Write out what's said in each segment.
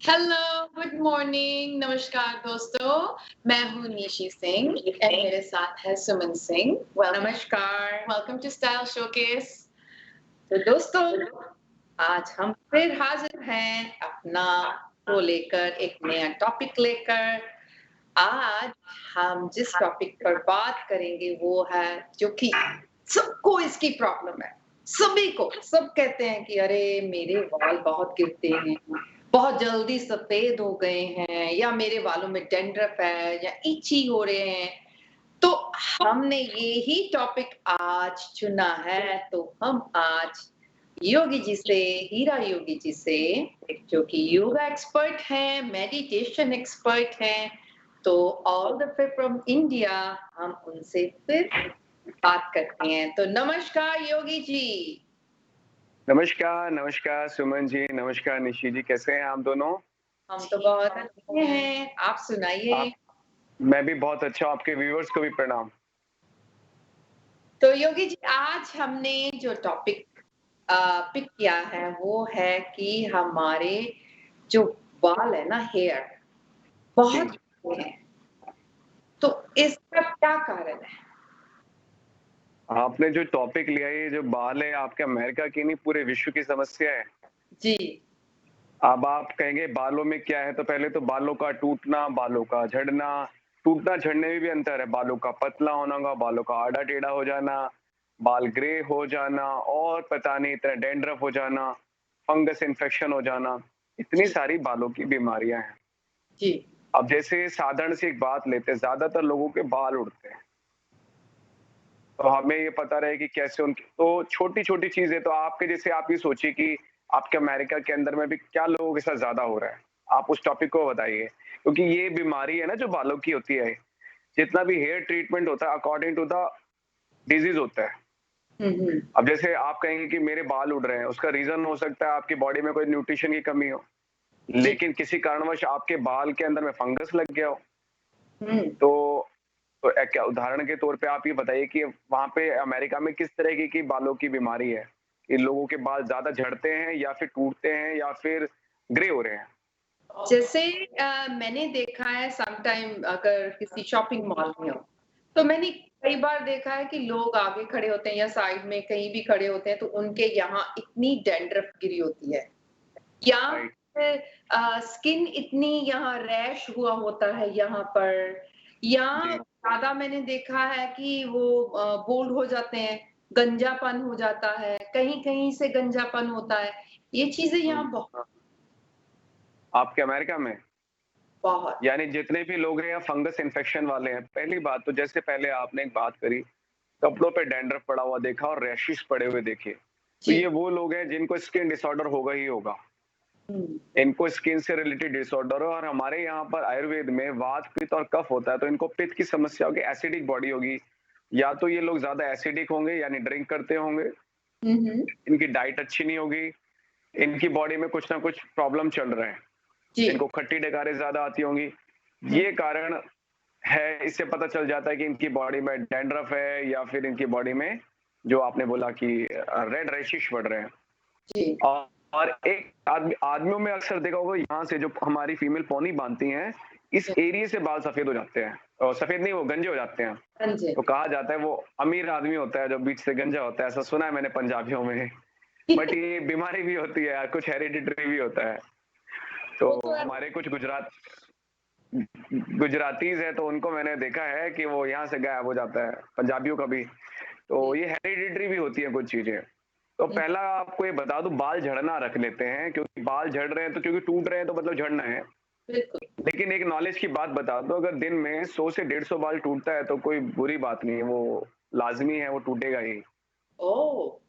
Hello, good morning, नमस्कार दोस्तों। मैं हूँ निशी सिंह और मेरे साथ है सुमन सिंह। नमस्कार। Welcome to style showcase. तो दोस्तों आज हम फिर हाजिर हैं अपना को लेकर एक नया टॉपिक लेकर। आज हम जिस टॉपिक पर बात करेंगे वो है जो कि सबको इसकी प्रॉब्लम है, सभी को। सब कहते हैं कि अरे मेरे बाल बहुत गिरते हैं, बहुत जल्दी सफेद हो गए हैं, या मेरे बालों में डैंड्रफ है, या इची हो रहे हैं। तो हमने ये ही टॉपिक आज चुना है। तो हम आज योगी जी से, हीरा योगी जी से, जो कि योगा एक्सपर्ट हैं, मेडिटेशन एक्सपर्ट हैं, तो all the way from India, हम उनसे फिर बात करते हैं। तो नमस्कार योगी जी। नमस्कार, नमस्कार सुमन जी, नमस्कार निशी जी, कैसे हैं आप दोनों? हम तो बहुत अच्छे हैं, आप सुनाइए। मैं भी बहुत अच्छा हूँ, आपके व्यूअर्स को भी प्रणाम। तो योगी जी आज हमने जो टॉपिक पिक किया है वो है कि हमारे जो बाल है ना, हेयर बहुत गिरते हैं, तो इसका क्या कारण है? आपने जो टॉपिक लिया है, ये जो बाल है आपके अमेरिका की नहीं पूरे विश्व की समस्या है। जी। अब आप कहेंगे बालों में क्या है, तो पहले तो बालों का टूटना, बालों का झड़ना, टूटना झड़ने में भी अंतर है, बालों का पतला होना, बालों का आड़ा टेढ़ा हो जाना, बाल ग्रे हो जाना और पता नहीं इतना डैंड्रफ हो जाना, फंगस इन्फेक्शन हो जाना, इतनी सारी बालों की बीमारियां हैं। जी। अब जैसे साधारण सी एक बात लेते हैं, ज्यादातर लोगों के बाल उड़ते हैं, तो हमें ये पता रहे कि कैसे उनके तो छोटी-छोटी चीजें तो आपके जैसे आप ये सोचिए कि आपके अमेरिका के अंदर में भी क्या लोगों के साथ ज़्यादा हो रहा है? आप उस टॉपिक को बताइए, क्योंकि ये बीमारी है ना जो बालों की होती है, जितना भी हेयर ट्रीटमेंट होता है अकॉर्डिंग टू द डिजीज़ होता है। अब जैसे आप कहेंगे कि मेरे बाल उड़ रहे हैं, उसका रीज़न हो सकता है आपकी बॉडी में कोई न्यूट्रिशन की कमी हो, लेकिन किसी कारणवश आपके बाल के अंदर में फंगस लग गया हो। तो क्या उदाहरण के तौर पे आप ये बताइए कि वहाँ पे अमेरिका में किस तरीके की बालों की बीमारी है? कि लोगों के बाल ज़्यादा झड़ते हैं या फिर टूटते हैं या फिर ग्रे हो रहे हैं? जैसे मैंने देखा है सम टाइम अगर किसी शॉपिंग मॉल में हो, तो मैंने कई बार देखा है कि लोग आगे खड़े होते हैं या साइड में कहीं भी खड़े होते हैं, तो उनके यहाँ इतनी डैंड्रफ गिरी होती है, या राइट। स्किन इतनी यहाँ रैश हुआ होता है यहाँ पर, या जी। ज़्यादा मैंने देखा है कि वो बोल्ड हो जाते हैं, गंजापन हो जाता है, कहीं-कहीं से गंजापन होता है। ये चीज़ें यहाँ बहुत आपके अमेरिका में? बहुत यानी जितने भी लोग हैं या फंगस इन्फेक्शन वाले हैं, पहली बात तो जैसे पहले आपने एक बात करी, कपड़ों पे डैंड्रफ पड़ा हुआ देखा और रैशेस पड़े हुए देखे। तो जी। ये वो लोग हैं जिनको स्किन डिसऑर्डर होगा ही होगा। हुँ। इनको स्किन से रिलेटेड डिसऑर्डर हो और हमारे यहाँ पर आयुर्वेद में वात, पित्त और कफ होता है, तो इनको पित्त की समस्या होगी, एसिडिक बॉडी होगी। या तो ये लोग ज़्यादा एसिडिक होंगे यानी ड्रिंक करते होंगे, हुँ, हुँ। इनकी डाइट अच्छी नहीं होगी, इनकी बॉडी में कुछ ना कुछ प्रॉब्लम चल रहे हैं, जी। इनको खट्टी डकारें ज़्यादा आती होंगी। ये कारण है, इससे पता चल जाता है कि इनकी बॉडी में डैंड्रफ है या फिर इनकी बॉडी में जो आपने बोला कि रेड रैशेस बढ़ रहे हैं। जी। और एक आदमियों में अक्सर देखा होगा यहाँ से जो हमारी फीमेल पौनी बांधती हैं, इस एरिया से बाल सफ़ेद हो जाते हैं और सफ़ेद नहीं वो गंजे हो जाते हैं। हाँ जी। तो कहा जाता है वो अमीर आदमी होता है जो बीच से गंजा होता है, ऐसा सुना है मैंने पंजाबियों में। बट ये बीमारी भी होती है, कुछ हेरिडिटरी भी होता है। तो वो तो है। हमारे कुछ गुजरातीज़ हैं तो उनको मैंने देखा है कि वो यहाँ से गायब हो जाता है, पंजाबियों का भी। तो ये हेरिडिटरी भी होती है कुछ चीज़ें। तो पहला आपको ये बता दूँ बाल झड़ना रख लेते हैं क्योंकि बाल झड़ रहे हैं तो क्योंकि टूट रहे हैं तो मतलब झड़ना है। बिल्कुल। लेकिन एक नॉलेज की बात बता दूँ अगर दिन में 100 से 150 बाल टूटता है तो कोई बुरी बात नहीं है, वो लाज़मी है, वो टूटेगा ही। ओह!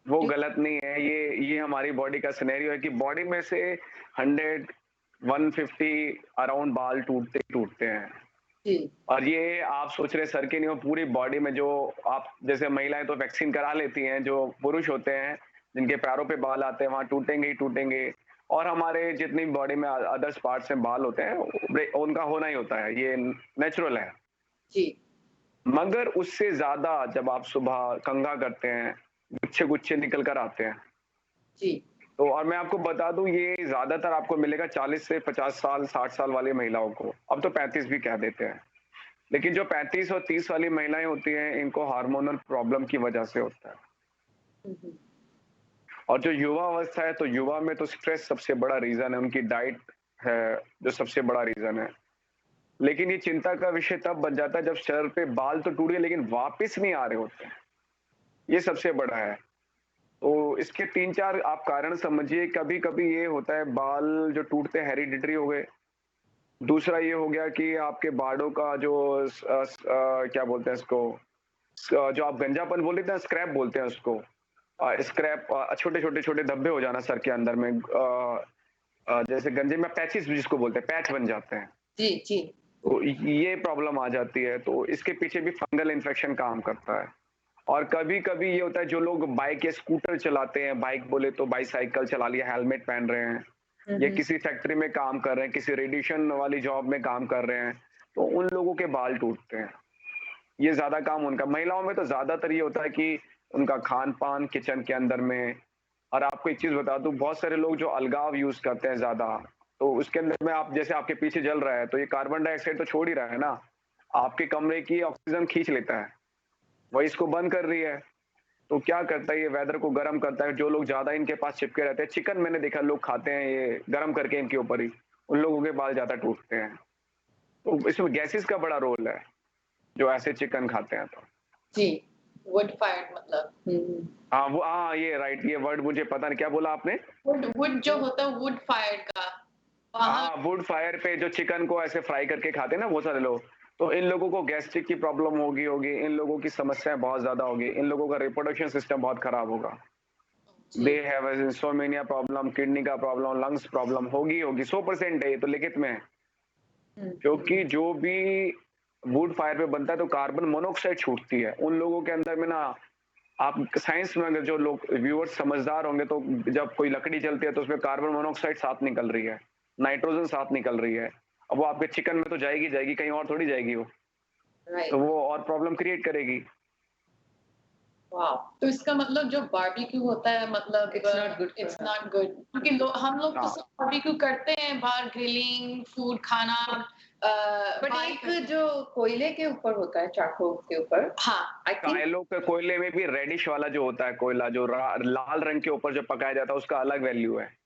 वो गलत नहीं है, ये हमारी बॉडी का सिनेरियो है कि बॉडी में से 100, 150 अराउंड बाल टूटते ही टूटते हैं। जी। और ये आप सोच रहे हैं सर के नहीं, वो पूरी बॉडी में जो आप जैसे महिलाएँ तो वैक्सीन करा लेती हैं, जो पुरुष होते हैं, जिनके पैरों पे बाल आते हैं, वहाँ टूटेंगे ही टूटेंगे। और हमारे जितनी भी बॉडी में अदर्स पार्ट्स में बाल होते हैं, उनका होना ही होता है, ये नेचुरल है। जी। मगर उससे ज़्यादा जब आप सुबह कंघा करते हैं, गुच्छे-गुच्छे निकल कर आते हैं। जी। तो और मैं आपको बता दूं ये ज्यादातर आपको मिलेगा 40 से 50 साल 60 साल वाली महिलाओं को, अब तो 35 भी कह देते हैं। लेकिन जो 35 और 30 वाली महिलाएं होती हैं इनको हार्मोनल प्रॉब्लम की वजह से होता है। हम्म, और जो युवा अवस्था है तो युवा में तो स्ट्रेस सबसे बड़ा रीजन है, उनकी डाइट है जो सबसे बड़ा रीजन है। लेकिन ये चिंता का विषय तब बन जाता है जब सर पे बाल तो टूट गए लेकिन वापस नहीं आ रहे होते हैं, ये सबसे बड़ा है। तो इसके 3-4 आप कारण समझिए, कभी-कभी ये होता है बाल जो टूटते हैं हेरिडिटरी हो गए। दूसरा ये हो गया कि आपके बालों का जो क्या बोलते हैं इसको, जो आप गंजापन बोल रहे थे ना, स्क्रैप बोलते हैं उसको। स्क्रैप छोटे-छोटे धब्बे हो जाना सर के अंदर में, जैसे गंजे में पैचेस जिसको बोलते हैं, पैच बन जाते हैं। जी जी। तो ये प्रॉब्लम आ जाती है, तो इसके पीछे भी फंगल इन्फेक्शन काम करता है। और कभी-कभी ये होता है जो लोग बाइक या स्कूटर चलाते हैं, बाइक बोले तो बाईसाइकिल चला लिया, हेलमेट पहन रहे हैं, या किसी फैक्ट्री में काम कर रहे हैं, किसी रेडिएशन वाली जॉब में काम कर रहे हैं, तो उन लोगों के बाल टूटते हैं। ये ज़्यादा काम उनका, महिलाओं में तो ज़्यादातर ये होता है कि उनका खान-पान किचन के अंदर में। और आपको एक चीज़ बता दूँ, बहुत सारे लोग जो अलगाव यूज़ करते हैं ज़्यादा, तो उसके अंदर में आप जैसे आपके पीछे जल रहा है, तो ये कार्बन डाइऑक्साइड तो छोड़ ही रहा है ना, आपके कमरे की ऑक्सीजन खींच लेता है, वही इसको बंद कर रही है। तो क्या करता है ये वेदर को गर्म करता है, जो लोग ज़्यादा इनके पास चिपके रहते हैं, चिकन मैंने देखा लोग खाते हैं ये गर्म करके इनके ऊपर ही, उन लोगों के बाल ज़्यादा टूटते हैं। तो इसमें गैसेस का बड़ा रोल है, जो ऐसे चिकन खाते हैं तो। जी। वुड फायर मतलब हाँ, वो हाँ, ये राइट, ये वर्ड मुझे पता नहीं, क्या बोला आपने? वुड वुड जो होता है वुड फायर का वहां। हाँ, वुड फायर पे जो चिकन को ऐसे फ्राई करके खाते हैं ना बहुत सारे लोग, तो इन लोगों को गैस्ट्रिक की प्रॉब्लम होगी, इन लोगों की समस्याएँ बहुत ज़्यादा होगी, इन लोगों का रिप्रोडक्शन सिस्टम बहुत खराब होगा। दे जी हैव इंसोम्निया प्रॉब्लम, किडनी का प्रॉब्लम, लंग्स प्रॉब्लम होगी 100% है, ये तो लिखित में है। क्योंकि जो भी वुड फायर पे बनता है तो कार्बन मोनोऑक्साइड छूटती है। उन लोगों के अंदर में ना, आप साइंस में अगर जो लोग व्यूअर्स समझदार होंगे तो जब कोई लकड़ी जलती है तो उसमें कार्बन मोनोऑक्साइड साथ निकल रही है, नाइट्रोजन साथ निकल रही है। अब वो आपके चिकन में तो जाएगी, कहीं और थोड़ी जाएगी वो। राइट। तो वो और प्रॉब्लम क्रिएट करेगी। वाओ। तो इसका मतलब जो बारबेक्यू होता है मतलब It's not good for it's her. Not good, क्योंकि हम लोग तो हाँ, सब बारबेक्यू करते हैं बाहर, ग्रिलिंग फूड खाना बट बाहर ही एक करते हैं। जो कोयले के ऊपर होता है, चारकोल के ऊपर, हाँ आई थिंक कायलों के कोयले में भी रेडिश वाला जो होता है कोयला, जो लाल रंग के ऊपर जो पकाया जाता है उसका अलग वैल्यू है।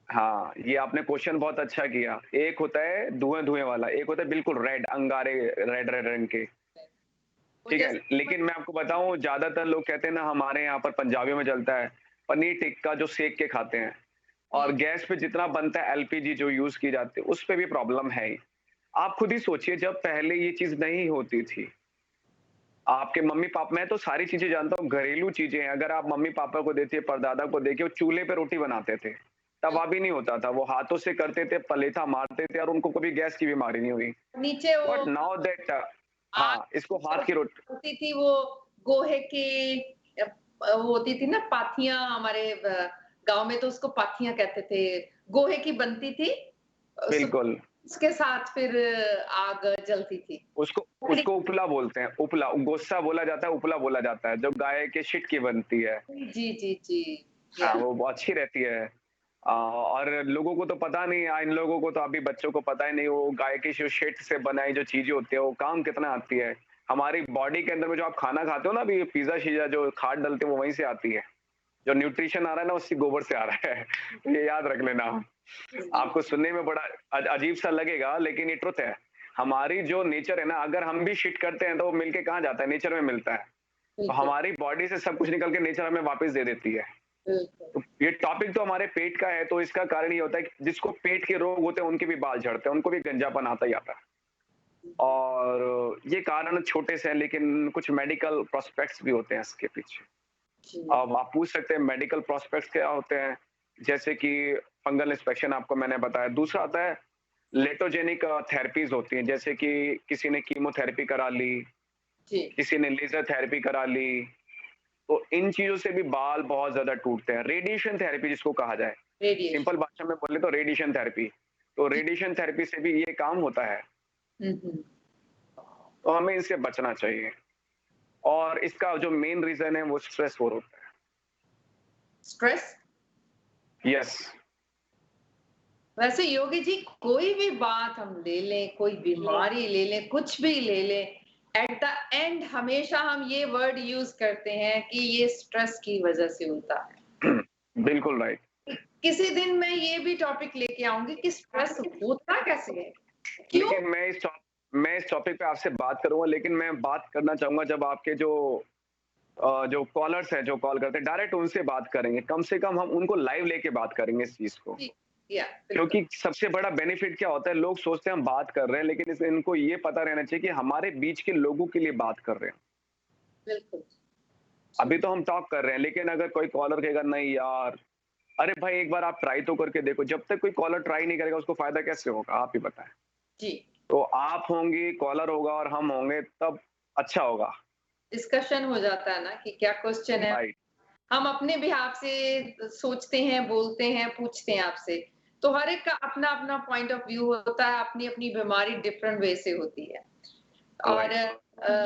हाँ, ये आपने क्वेश्चन बहुत अच्छा किया। एक होता है धुएँ-धुएँ वाला, एक होता है बिल्कुल रेड, अंगारे रेड रंग के, वो ठीक है? जैसे लेकिन मैं आपको बताऊँ, ज़्यादातर लोग कहते हैं ना, हमारे यहाँ पर पंजाबियों में चलता है, पनीर टिक्का जो सेक के खाते हैं, और गैस पे जितना बनता है एलपीजी जो यूज़ की जाती है, उस पे भी प्रॉब्लम है ही। आप खुद ही सोचिए, जब पहले ये चीज़ नहीं होती थी, आपके मम्मी-पापा, मैं तो सारी चीज़ें जानता हूँ, घरेलू चीज़ें हैं, अगर आप मम्मी-पापा को देखिए, परदादा को देखिए, वो चूल्हे पे रोटी बनाते थे। तवा भी नहीं होता था, वो हाथों से करते थे, पलेथा मारते थे और उनको कभी गैस की बीमारी नहीं हुई। नीचे वो बट नाउ दैट आग हाँ, इसको हाथ की रोटी। होती थी, वो गोहे की वो होती थी ना पाथियां, हमारे गांव में तो उसको पाथियां कहते थे, गोहे की बनती थी, बिल्कुल, उसके साथ फिर आग जलती थी। उसको उसको उपला बोलते हैं, उपला, गोस्सा बोला जाता है, उपला बोला जाता है, जो गाय के शिट की बनती है। जी जी जी। हाँ, या वो बहुत अच्छी रहती है। और लोगों को तो पता नहीं, इन लोगों को तो अभी बच्चों को पता ही नहीं, वो गाय की जो शिट से बनाई जो चीज़ें होती है, वो काम कितना आती है। हमारी बॉडी के अंदर में जो आप खाना खाते हो ना, अभी पिज़्ज़ा-शिज़्ज़ा जो खाद डालते हो, वो वहीं से आती है। जो न्यूट्रिशन आ रहा है ना, उसी गोबर से आ रहा है। ये याद रख लेना। आपको सुनने में बड़ा अजीब-सा लगेगा, लेकिन ये ट्रुथ है। हमारी जो नेचर है ना, अगर हम भी शिट करते हैं, तो वो मिलके कहाँ जाता है? नेचर में मिलता है। तो बिल्कुल हमारी बॉडी से सब कुछ निकल के नेचर हमें वापस दे देती है। बिल्कुल। तो ये टॉपिक तो हमारे पेट का है, तो इसका कारण ये होता है कि जिसको पेट के रोग होते हैं, उनके भी बाल झड़ते हैं, उनको भी गंजापन आता ही आता है। और ये कारण छोटे से हैं, लेकिन कुछ मेडिकल प्रोस्पेक्ट्स भी होते हैं इसके पीछे। जी अब आप पूछ सकते हैं मेडिकल प्रोस्पेक्ट्स क्या होते हैं? जैसे कि फंगल इंस्पेक्शन आपको मैंने बताया। दूसरा आता है लेटोजेनिक थेरेपीज़ होती हैं, जैसे कि किसी ने कीमोथेरेपी करा ली, जी। किसी ने लेज़र थेरेपी करा ली। तो इन चीज़ों से भी बाल बहुत ज़्यादा टूटते हैं। रेडिएशन थेरेपी जिसको कहा जाए, रेडिएशन। सिंपल भाषा में बोले तो रेडिएशन थेरेपी। तो रेडिएशन थेरेपी से भी ये काम होता है, हम्म। तो हमें इससे बचना चाहिए। और इसका जो मेन रीज़न है वो स्ट्रेस और होता है। स्ट्रेस। यस। वैसे योगी जी कोई भी बात हम ले लें, कोई बीमारी ले लें, कुछ भी ले लें, एट द एंड हमेशा हम ये वर्ड यूज करते हैं कि ये स्ट्रेस की वजह से होता है। बिल्कुल राइट। किसी दिन मैं ये भी टॉपिक लेके आऊंगी कि स्ट्रेस होता कैसे है, क्यों? लेकिन मैं इस टॉपिक पे आपसे बात करूंगा, लेकिन मैं बात करना चाहूंगा जब आपके जो कॉलर्स हैं जो कॉल करते हैं डायरेक्ट उनसे बात करेंगे, कम से कम हम उनको लाइव लेके बात करेंगे इस चीज को। या क्योंकि सबसे बड़ा बेनिफिट क्या होता है, लोग सोचते हैं हम बात कर रहे हैं, लेकिन इनको ये पता रहना चाहिए कि हमारे बीच के लोगों के लिए बात कर रहे हैं। बिल्कुल। अभी तो हम टॉक कर रहे हैं, लेकिन अगर कोई कॉलर कहेगा नहीं यार, अरे भाई एक बार आप ट्राई तो करके देखो। जब तक कोई कॉलर ट्राई नहीं करेगा उसको फायदा कैसे होगा, आप ही बताएं। जी, तो आप होंगी, कॉलर होगा और हम होंगे, तब अच्छा होगा। डिस्कशन हो जाता है ना कि क्या क्वेश्चन है, राइट। हम अपने बिहाफ से सोचते हैं, बोलते हैं, पूछते हैं आपसे। तो हर एक का अपना अपना पॉइंट ऑफ व्यू होता है, अपनी अपनी बीमारी डिफरेंट वे से होती है। और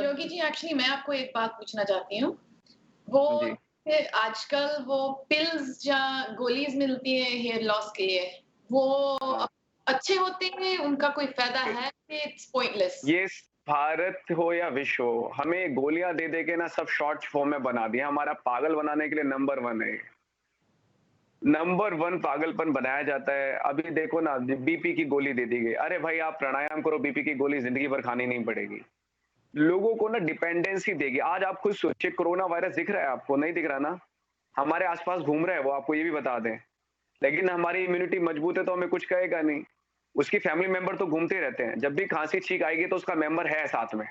योगी जी एक्चुअली मैं आपको एक बात पूछना चाहती हूँ। वो जी। आजकल वो पिल्स या गोलीज मिलती है हेयर लॉस के लिए, वो हाँ। अच्छे होते हैं, उनका कोई फायदा है? It's pointless. ये भारत हो या विश्व हो, हमें गोलियां दे दे के ना सब शॉर्ट फॉर्म में बना दिया। हमारा पागल बनाने के लिए नंबर 1 है। नंबर 1 पागलपन बनाया जाता है। अभी देखो ना, बीपी की गोली दे दी गई। अरे भाई आप प्राणायाम करो, बीपी की गोली जिंदगी भर खानी नहीं पड़ेगी। लोगों को ना डिपेंडेंसी देगी। आज आप खुद सोचिए, कोरोना वायरस दिख रहा है आपको? नहीं दिख रहा ना? हमारे आसपास घूम रहा है वो, आपको ये भी बता दें। लेकिन हमारी इम्यूनिटी मजबूत है तो हमें कुछ कहेगा नहीं। उसकी फैमिली मेंबर तो घूमते रहते हैं। जब भी खांसी छींक आएगी तो उसका मेंबर है साथ में।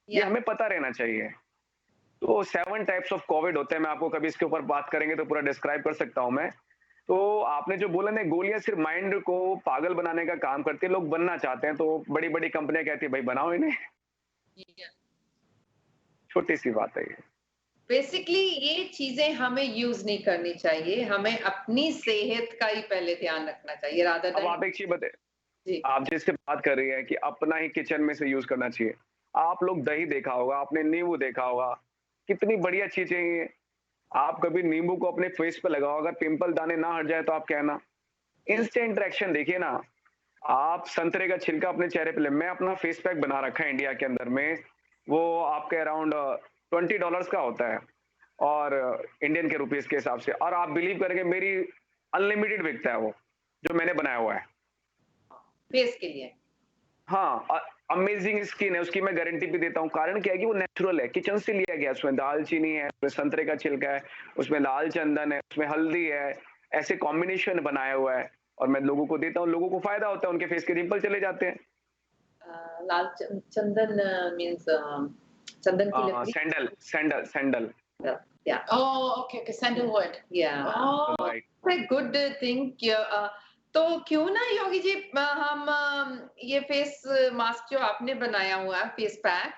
ये हमें पता रहना चाहिए। तो 7 टाइप्स ऑफ कोविड होते हैं। मैं आपको कभी इसके ऊपर बात करेंगे तो पूरा डिस्क्राइब कर सकता हूं मैं। तो आपने जो बोला ना, गोलियां सिर्फ माइंड को पागल बनाने का काम करती है। लोग बनना चाहते हैं तो बड़ी बड़ी कंपनियां कहती है भाई बनाओ इन्हें। छोटी सी बात है ये। बेसिकली ये चीजें हमें यूज नहीं करनी चाहिए, हमें अपनी सेहत का ही पहले ध्यान रखना चाहिए रादर अब देन। आप एक चीज बताए, जी, आप जिससे बात कर रही है कि अपना ही किचन में से यूज करना चाहिए। आप लोग दही देखा होगा, आपने नींबू देखा होगा, कितनी बढ़िया चीजें हैं ये। आप कभी नींबू को अपने फेस पे लगाओ, अगर पिंपल दाने ना हट जाए तो आप कहना। इंस्टेंट रिएक्शन देखिए ना। आप संतरे का छिलका अपने चेहरे पे ले। मैं अपना फेस पैक बना रखा है इंडिया के अंदर में, वो आपके अराउंड $20 का होता है, और इंडियन के रुपीस के हिसाब से। और आप बिलीव करेंगे मेरी अनलिमिटेड बिकता है वो, जो मैंने बनाया हुआ है। फेस के लिए। हाँ, अमेजिंग स्किन है उसकी, मैं गारंटी भी देता हूँ। कारण क्या है कि वो नेचुरल है, किचन से लिया गया। उसमें दालचीनी है, उसमें संतरे का छिलका है, उसमें लाल चंदन है, उसमें हल्दी है, ऐसे कॉम्बिनेशन बनाया हुआ है। और मैं लोगों को देता हूँ, लोगों को फायदा होता है, उनके फेस के रिंपल चले जाते हैं। लाल चंदन मीन्स चंदन की लकड़ी। Sandal sandal sandal. या Oh, okay, okay, sandalwood. या Oh, राइट। Good thing. तो क्यों ना योगी जी हम ये फेस मास्क जो आपने बनाया हुआ है, फेस पैक,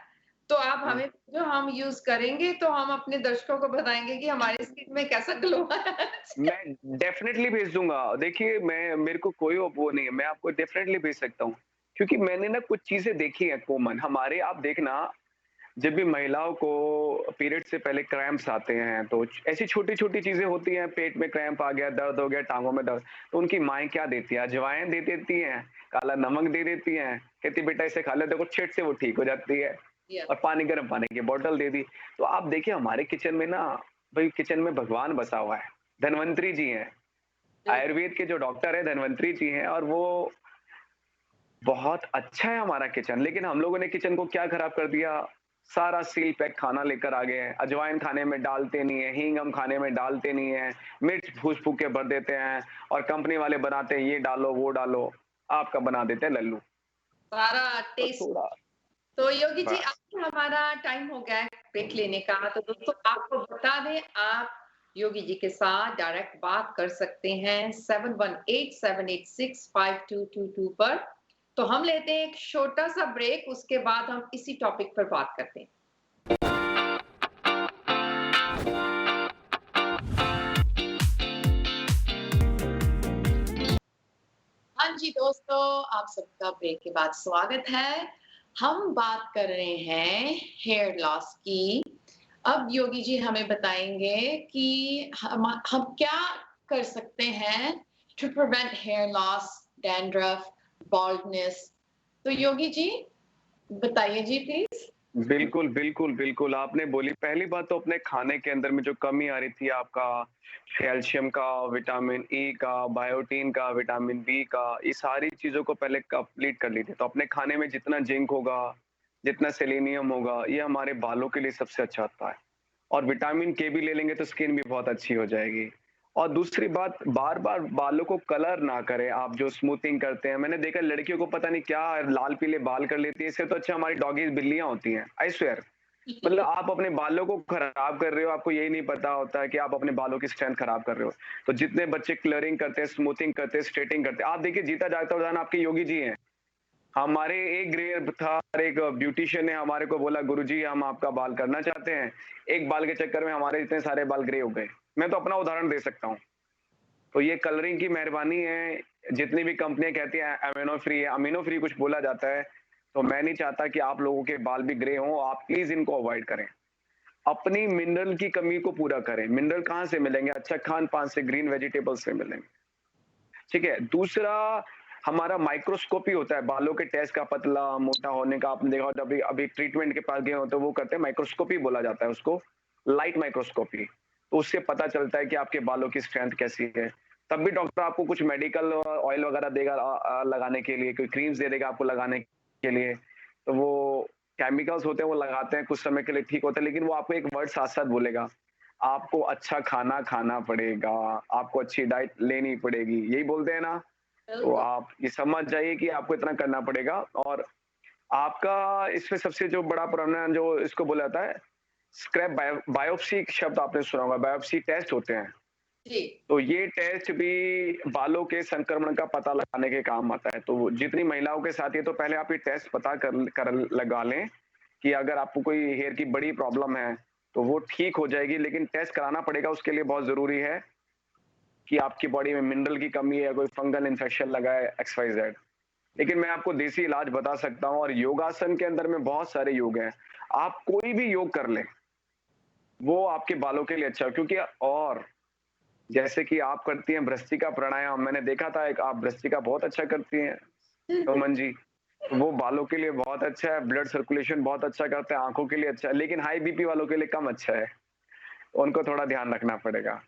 तो आप हमें जो हम यूज करेंगे तो हम अपने दर्शकों को बताएंगे कि हमारी स्किन में कैसा ग्लो है। मैं डेफिनेटली भेज दूंगा। देखिए, मैं मेरे को कोई वो नहीं है, मैं आपको डेफिनेटली भेज सकता हूँ। क्योंकि मैंने ना कुछ चीजें देखी है कॉमन हमारे। आप देखना, जब भी महिलाओं को पीरियड से पहले क्रैम्प्स आते हैं तो ऐसी छोटी छोटी चीजें होती हैं। पेट में क्रैम्प आ गया, दर्द हो गया, टांगों में दर्द, तो उनकी माएँ क्या देती है? अजवाइन दे देती हैं, काला नमक दे देती हैं, कहती बेटा इसे खा ले, देखो छिट से वो ठीक हो जाती है। या और पानी, गर्म पानी की बोतल दे दी। तो आप देखिए हमारे किचन में ना, भाई किचन में भगवान बसा हुआ है। धनवंतरी जी हैं, आयुर्वेद के जो डॉक्टर है धनवंतरी जी हैं, और वो बहुत अच्छा है हमारा किचन। लेकिन हम लोगों ने किचन को क्या खराब कर दिया? सारा सील पैक खाना लेकर आ गए हैं। अजवाइन खाने में डालते नहीं है, हींग हम खाने में डालते नहीं है, मिर्च फूस फूक के भर देते हैं, और कंपनी वाले बनाते हैं ये डालो वो डालो, आपका बना देते हैं लल्लू। सारा तो टेस्ट। थोड़ा तो योगी जी बस। अब हमारा टाइम हो गया है ब्रेक लेने का। तो दोस्तों आपको बता दें, आप योगी जी के साथ डायरेक्ट बात कर सकते हैं 7187865222 पर। तो हम लेते हैं एक छोटा सा ब्रेक, उसके बाद हम इसी टॉपिक पर बात करते हैं। हाँ जी दोस्तों, आप सबका ब्रेक के बाद स्वागत है। हम बात कर रहे हैं हेयर लॉस की। अब योगी जी हमें बताएंगे कि हम क्या कर सकते हैं to prevent hair loss, dandruff, baldness? तो योगी जी बताइए जी प्लीज। बिल्कुल, बिल्कुल, बिल्कुल, आपने बोली पहली बात तो अपने खाने के अंदर में जो कमी आ रही थी आपका कैल्शियम का, विटामिन ई का, बायोटीन का, विटामिन बी का, ये सारी चीज़ों को पहले कंप्लीट कर लीजिए। तो अपने खाने में जितना जिंक होगा, जितना सेलेनियम होगा, ये हमारे बालों के लिए सबसे अच्छा होता है। और विटामिन के भी ले लेंगे तो स्किन भी बहुत अच्छी हो जाएगी। और दूसरी बात, बार-बार बालों को कलर ना करें, आप जो स्मूथिंग करते हैं, मैंने देखा लड़कियों को पता नहीं क्या लाल-पीले बाल कर लेती है, इससे तो अच्छा हमारी डॉगीज़ बिल्लियाँ होती हैं, आई स्वेयर। मतलब आप अपने बालों को खराब कर रहे हो, आपको यही नहीं पता होता है कि आप अपने बालों की स्ट्रेंथ खराब कर रहे हो। तो जितने बच्चे कलरिंग करते हैं, स्मूथिंग करते हैं, स्ट्रेटिंग करते हैं, आप देखिए जीता जागता उदाहरण आपके योगी जी हैं। हमारे एक ग्रे था और एक ब्यूटीशियन ने हमारे को बोला, "गुरुजी हम आपका बाल करना चाहते हैं।" एक बाल के चक्कर में हमारे इतने सारे बाल ग्रे हो गए। मैं तो अपना उदाहरण दे सकता हूँ। तो ये कलरिंग की मेहरबानी है, जितनी भी कंपनियाँ कहती हैं अमीनो फ्री कुछ बोला जाता है, तो मैं नहीं चाहता कि आप लोगों के बाल भी ग्रे हों, आप प्लीज़ इनको अवॉइड करें। अपनी मिनरल की कमी को पूरा करें, मिनरल कहाँ से मिलेंगे? अच्छा खान-पान से, ग्रीन वेजिटेबल्स से मिलेंगे, ठीक है? दूसरा हमारा माइक्रोस्कोपी होता है, बालों के टेस्ट का पतला, मोटा होने का आपने देखा होगा अभी अभी ट्रीटमेंट के पास गए हो तो वो करते हैं माइक्रोस्कोपी बोला जाता है उसको, लाइट माइक्रोस्कोपी। तो उससे पता चलता है कि आपके बालों की स्ट्रेंथ कैसी है। तब भी डॉक्टर आपको कुछ मेडिकल ऑयल वगैरह देगा लगाने के लिए, कोई क्रीम्स दे देगा आपको लगाने के लिए। तो वो केमिकल्स होते हैं वो लगाते हैं, कुछ समय के लिए ठीक होता है, लेकिन वो आपको एक वर्ड साथ-साथ बोलेगा, आपको अच्छा खाना खाना पड़ेगा, आपको अच्छी डाइट लेनी पड़ेगी, यही बोलते हैं ना? तो बिल्कुल। आप ये समझ जाइए कि आपको इतना करना पड़ेगा और आपका इसमें सबसे जो बड़ा प्रॉब्लम है जो इसको बोला जाता है बायोप्सी शब्द आपने सुना होगा, बायोप्सी टेस्ट होते हैं। जी। तो ये टेस्ट भी बालों के संक्रमण का पता लगाने के काम आता है। तो जितनी महिलाओं के साथ ये तो पहले आप ये टेस्ट पता कर लगा लें कि अगर आपको कोई हेयर की बड़ी प्रॉब्लम है, तो वो ठीक हो जाएगी, लेकिन टेस्ट कराना पड़ेगा उसके लिए बहुत ज़रूरी है कि आपकी बॉडी में मिनरल की कमी है, कोई फंगल इन्फेक्शन लगा है, एक्स, वाई, ज़ेड। लेकिन मैं आपको देसी इलाज बता सकता हूँ और योगासन के अंदर में बहुत सारे योग हैं। आप कोई भी योग कर लें, वो आपके बालों के लिए अच्छा है क्योंकि और जैसे कि आप करती हैं भ्रष्टिका प्राणायाम, मैंने देखा था एक आप भ्रष्टिका बहुत अच्छा करती हैं, सुमन जी। तो वो बालों के लिए बहुत अच्छा है, ब्लड सर्कुलेशन बहुत अच्छा करता है, आँखों के लिए अच्छा है, लेकिन हाई बीपी वालों के लिए कम अच्छा है। उनको थोड़ा ध्यान रखना पड़ेगा।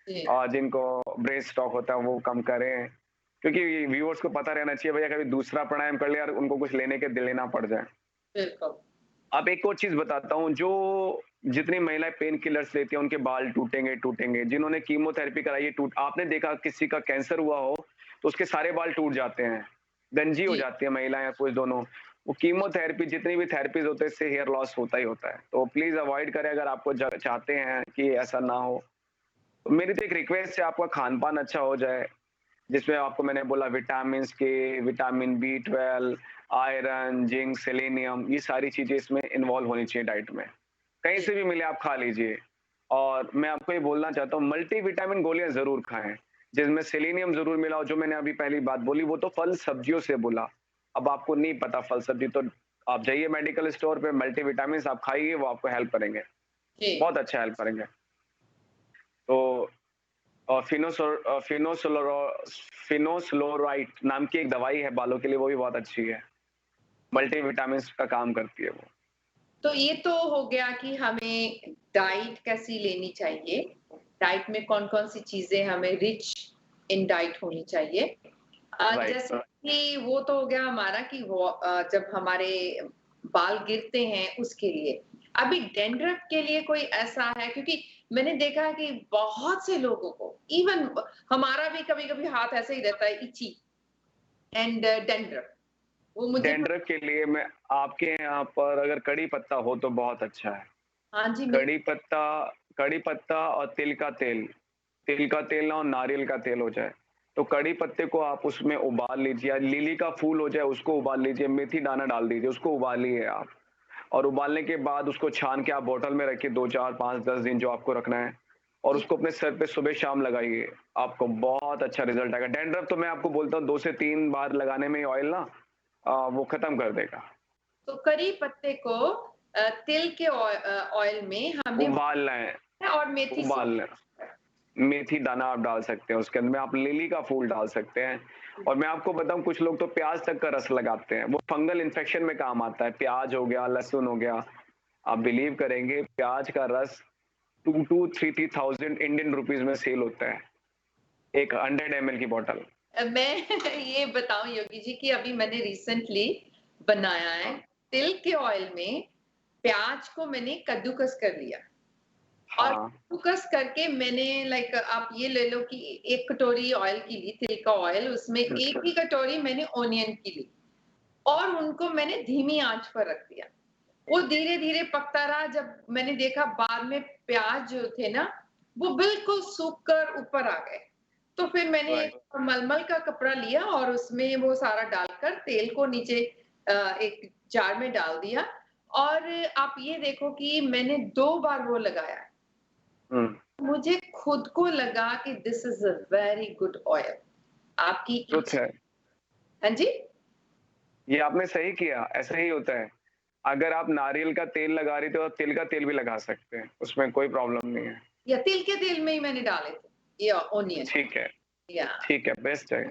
जी। और जिनको ब्रेन स्ट्रोक होता है वो कम करें, क्योंकि व्यूअर्स को पता रहना चाहिए भैया कभी दूसरा प्राणायाम कर लिया और उनको कुछ लेने के लेना पड़ जाए। बिल्कुल। अब एक और चीज़ बताता हूँ, जो जितनी महिलाएँ पेन किलर्स लेती हैं, उनके बाल टूटेंगे, टूटेंगे। जिन्होंने कीमोथेरेपी कराई है टूट आपने देखा किसी का कैंसर हुआ हो, तो उसके सारे बाल टूट जाते हैं, गंजी हो जी। जाती है महिलाएँ या पुरुष दोनों। वो कीमोथेरेपी जितनी भी थेरेपीज़ होते हैं, इससे हेयर लॉस होता ही होता है। तो प्लीज़ अवॉइड करें अगर आपको चाहते हैं कि ऐसा ना हो। तो मेरी तो एक रिक्वेस्ट है आपका खान-पान अच्छा हो जाए, जिसमें आपको मैंने बोला विटामिन्स के, vitamin B12, iron, zinc, selenium ये सारी चीज़ें इसमें इन्वॉल्व होनी चाहिए डाइट में। कहीं जी। से भी मिले आप खा लीजिए। और मैं आपको ये बोलना चाहता हूँ मल्टीविटामिन गोलियाँ ज़रूर खाएँ, जिसमें सेलेनियम ज़रूर मिला हो, जो मैंने अभी पहली बात बोली वो तो फल-सब्जियों से बोला। अब आपको नहीं पता फल-सब्जी तो आप जाइए मेडिकल स्टोर पे मल्टीविटामिन्स आप खाइए वो आपको हेल्प करेंगे, जी। बहुत अच्छा हेल्प करेंगे। तो फिनोस्लोराइड नाम की एक दवाई है बालों के लिए, वो भी बहुत अच्छी है। मल्टीविटामिन्स का काम करती है वो। तो ये तो हो गया कि हमें डाइट कैसी लेनी चाहिए, डाइट में कौन-कौन सी चीज़ें हमें रिच इन डाइट होनी चाहिए। राइट, जैसे कि वो तो हो गया हमारा कि वो जब हमारे बाल गिरते हैं उसके लिए। अभी डैंड्रफ के लिए कोई ऐसा है क्योंकि मैंने देखा है कि बहुत से लोगों को इवन हमारा भी कभी-कभी हाथ ऐसे ही रहता है इची एंड डैंड्रफ वो मुझे डैंड्रफ के लिए मैं आपके यहाँ पर अगर कड़ी पत्ता हो तो बहुत अच्छा है। हाँ जी, मैं कड़ी पत्ता कड़ी पत्ता और तिल का तेल ना हो नारियल का तेल हो जाए। तो कड़ी पत्ते को आप उसमें उबाल लीजिए या लिली का फूल हो जाए उसको उबाल लीजिए, मेथी दाना डाल दीजिए, उसको उबालिए आप। और उबालने के बाद उसको छान के आप बॉटल में रखिए 2, 4, 5, 10 दिन जो आपको रखना है और जी, उसको अपने सर पे सुबह-शाम लगाइए। आपको बहुत अच्छा रिज़ल्ट आएगा। डैंड्रफ तो मैं आपको बोलता हूँ 2 से 3 बार लगाने में ऑयल ना वो खत्म कर देगा। तो करी पत्ते को तिल के ऑयल में हमने उबालना है, और मेथी उबालना है। सोना है। मेथी दाना आप डाल सकते हैं उसके अंदर में, आप लिली का फूल डाल सकते हैं। और मैं आपको बताऊं, कुछ लोग तो प्याज तक का रस लगाते हैं, वो फंगल इन्फेक्शन में काम आता है। प्याज हो गया, लहसुन हो गया, आप बिलीव करेंगे प्याज का रस 2 to 3,000 इंडियन रुपीज में सेल होता है, एक 100 ml की बॉटल। मैं ये बताऊं योगी जी कि अभी मैंने रिसेंटली बनाया है तिल के ऑयल में। प्याज को मैंने कद्दूकस कर लिया और हाँ। कद्दूकस करके मैंने लाइक आप ये ले लो कि 1 कटोरी ऑयल की ली, तिल का ऑयल, उसमें 1 ही कटोरी मैंने ऑनियन की ली और उनको मैंने धीमी आंच पर रख दिया। वो धीरे धीरे पकता रहा। जब मैंने देखा बाद में प्याज जो थे ना वो बिल्कुल सूख कर ऊपर आ गए, तो फिर मैंने एक मलमल का कपड़ा लिया और उसमें वो सारा डालकर तेल को नीचे एक जार में डाल दिया। और आप ये देखो कि मैंने 2 बार वो लगाया। हम्म। मुझे खुद को लगा कि this is a very good oil. आपकी ट्रुथ है, हाँ जी, ये आपने सही किया, ऐसा ही होता है। अगर आप नारियल का तेल लगा रही थे तो तिल का तेल भी लगा सकते हैं, उसमें कोई प्रॉब्लम नहीं है। या तिल के तेल में ही मैंने डाले थे या ऑनियन ठीक है, या। ठीक है, बेस्ट है।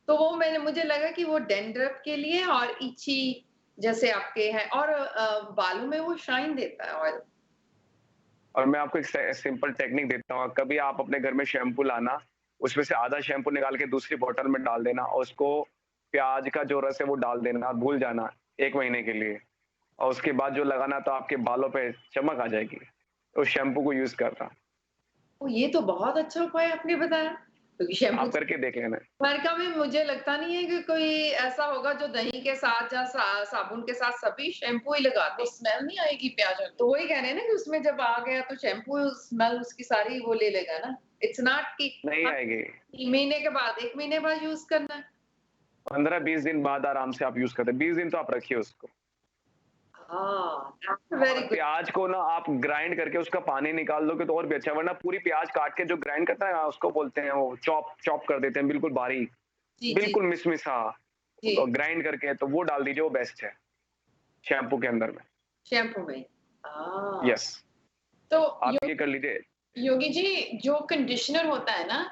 तो वो मैंने मुझे लगा कि वो डैंड्रफ के लिए और इची जैसे आपके हैं और बालों में वो शाइन देता है ऑयल। और मैं आपको एक सिंपल टेक्निक देता हूँ, कभी आप अपने घर में शैम्पू लाना, उसमें से आधा शैम्पू निकाल के दूसरी बोतल में डाल देना और उसको प्याज का जो रस है वो डाल देना, भूल जाना 1 महीने के लिए, और उसके बाद जो लगाना तो आपके बालों पे चमक आ जाएगी। उस शैम्पू को यूज करना, तो ये तो बहुत अच्छा उपाय आपने बताया, क्योंकि शैम्पू आप करके देख लेना। अमेरिका में मुझे लगता नहीं है कि कोई ऐसा होगा जो दही के साथ या साबुन के साथ सभी शैम्पू ही लगाते वो हैं। स्मेल नहीं आएगी प्याज में। तो वही कह रहे हैं ना कि उसमें जब आ गया तो शैम्पू स्मेल उसकी सारी वो ले लेगा ना। इट्स नॉट कि नहीं आएगी, 3 महीने के बाद 1 महीने बाद यूज करना है। 15-20 दिन बाद आराम से आप यूज करते हैं, 20 दिन तो आप रखिए उसको। हाँ, वेरी और गुड। प्याज को ना आप ग्राइंड करके उसका पानी निकाल दोगे तो और भी अच्छा, वरना पूरी प्याज काट के जो ग्राइंड करता है ना, उसको बोलते हैं वो चॉप चॉप कर देते हैं बिल्कुल बारीक, जी जी बिल्कुल मिसमिसा, जी, तो ग्राइंड करके तो वो डाल दीजिए, वो बेस्ट है शैम्पू के अंदर में। शैम्पू में। हाँ, यस, तो आप ये कर लीजिए। योगी जी, जो कंडीशनर होता है ना,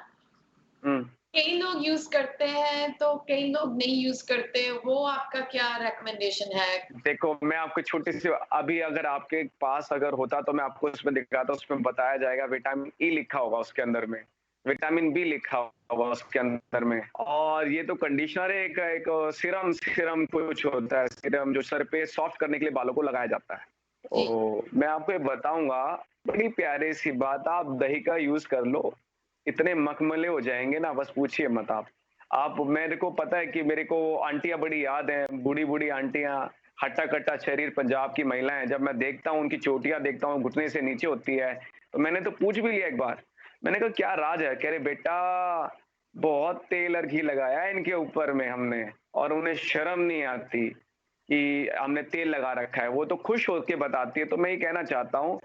हम्म। कई लोग यूज करते हैं तो कई लोग नहीं यूज करते, वो आपका क्या रिकमेंडेशन है? देखो मैं आपको छोटी सी, अभी अगर आपके पास अगर होता तो मैं आपको उसमें दिखाता, उसमें बताया जाएगा, विटामिन ई लिखा होगा उसके अंदर में, विटामिन बी लिखा होगा उसके अंदर में, और ये तो कंडीशनर है, एक सीरम सीरम कुछ होता है, सीरम जो सर पे सॉफ्ट करने के लिए बालों को लगाया जाता है। जी। तो मैं आपको ये बताऊंगा, बड़ी प्यारी सी बात, आप दही का यूज कर लो, इतने मखमले हो जाएंगे ना, बस पूछिए मत आप। मेरे को पता है कि मेरे को आंटियां बड़ी याद हैं, बूढ़ी बूढ़ी आंटियां, हट्टा कट्टा शरीर, पंजाब की महिलाएं, जब मैं देखता हूँ उनकी चोटियां देखता हूँ घुटने से नीचे होती है, तो मैंने तो पूछ भी लिया एक बार, मैंने कहा क्या राज है, कह रहे बेटा बहुत तेल और घी लगाया है इनके ऊपर में हमने, और उन्हें शर्म नहीं आती कि हमने तेल लगा रखा है, वो तो खुश होकर बताती है। तो मैं ये कहना चाहता हूँ,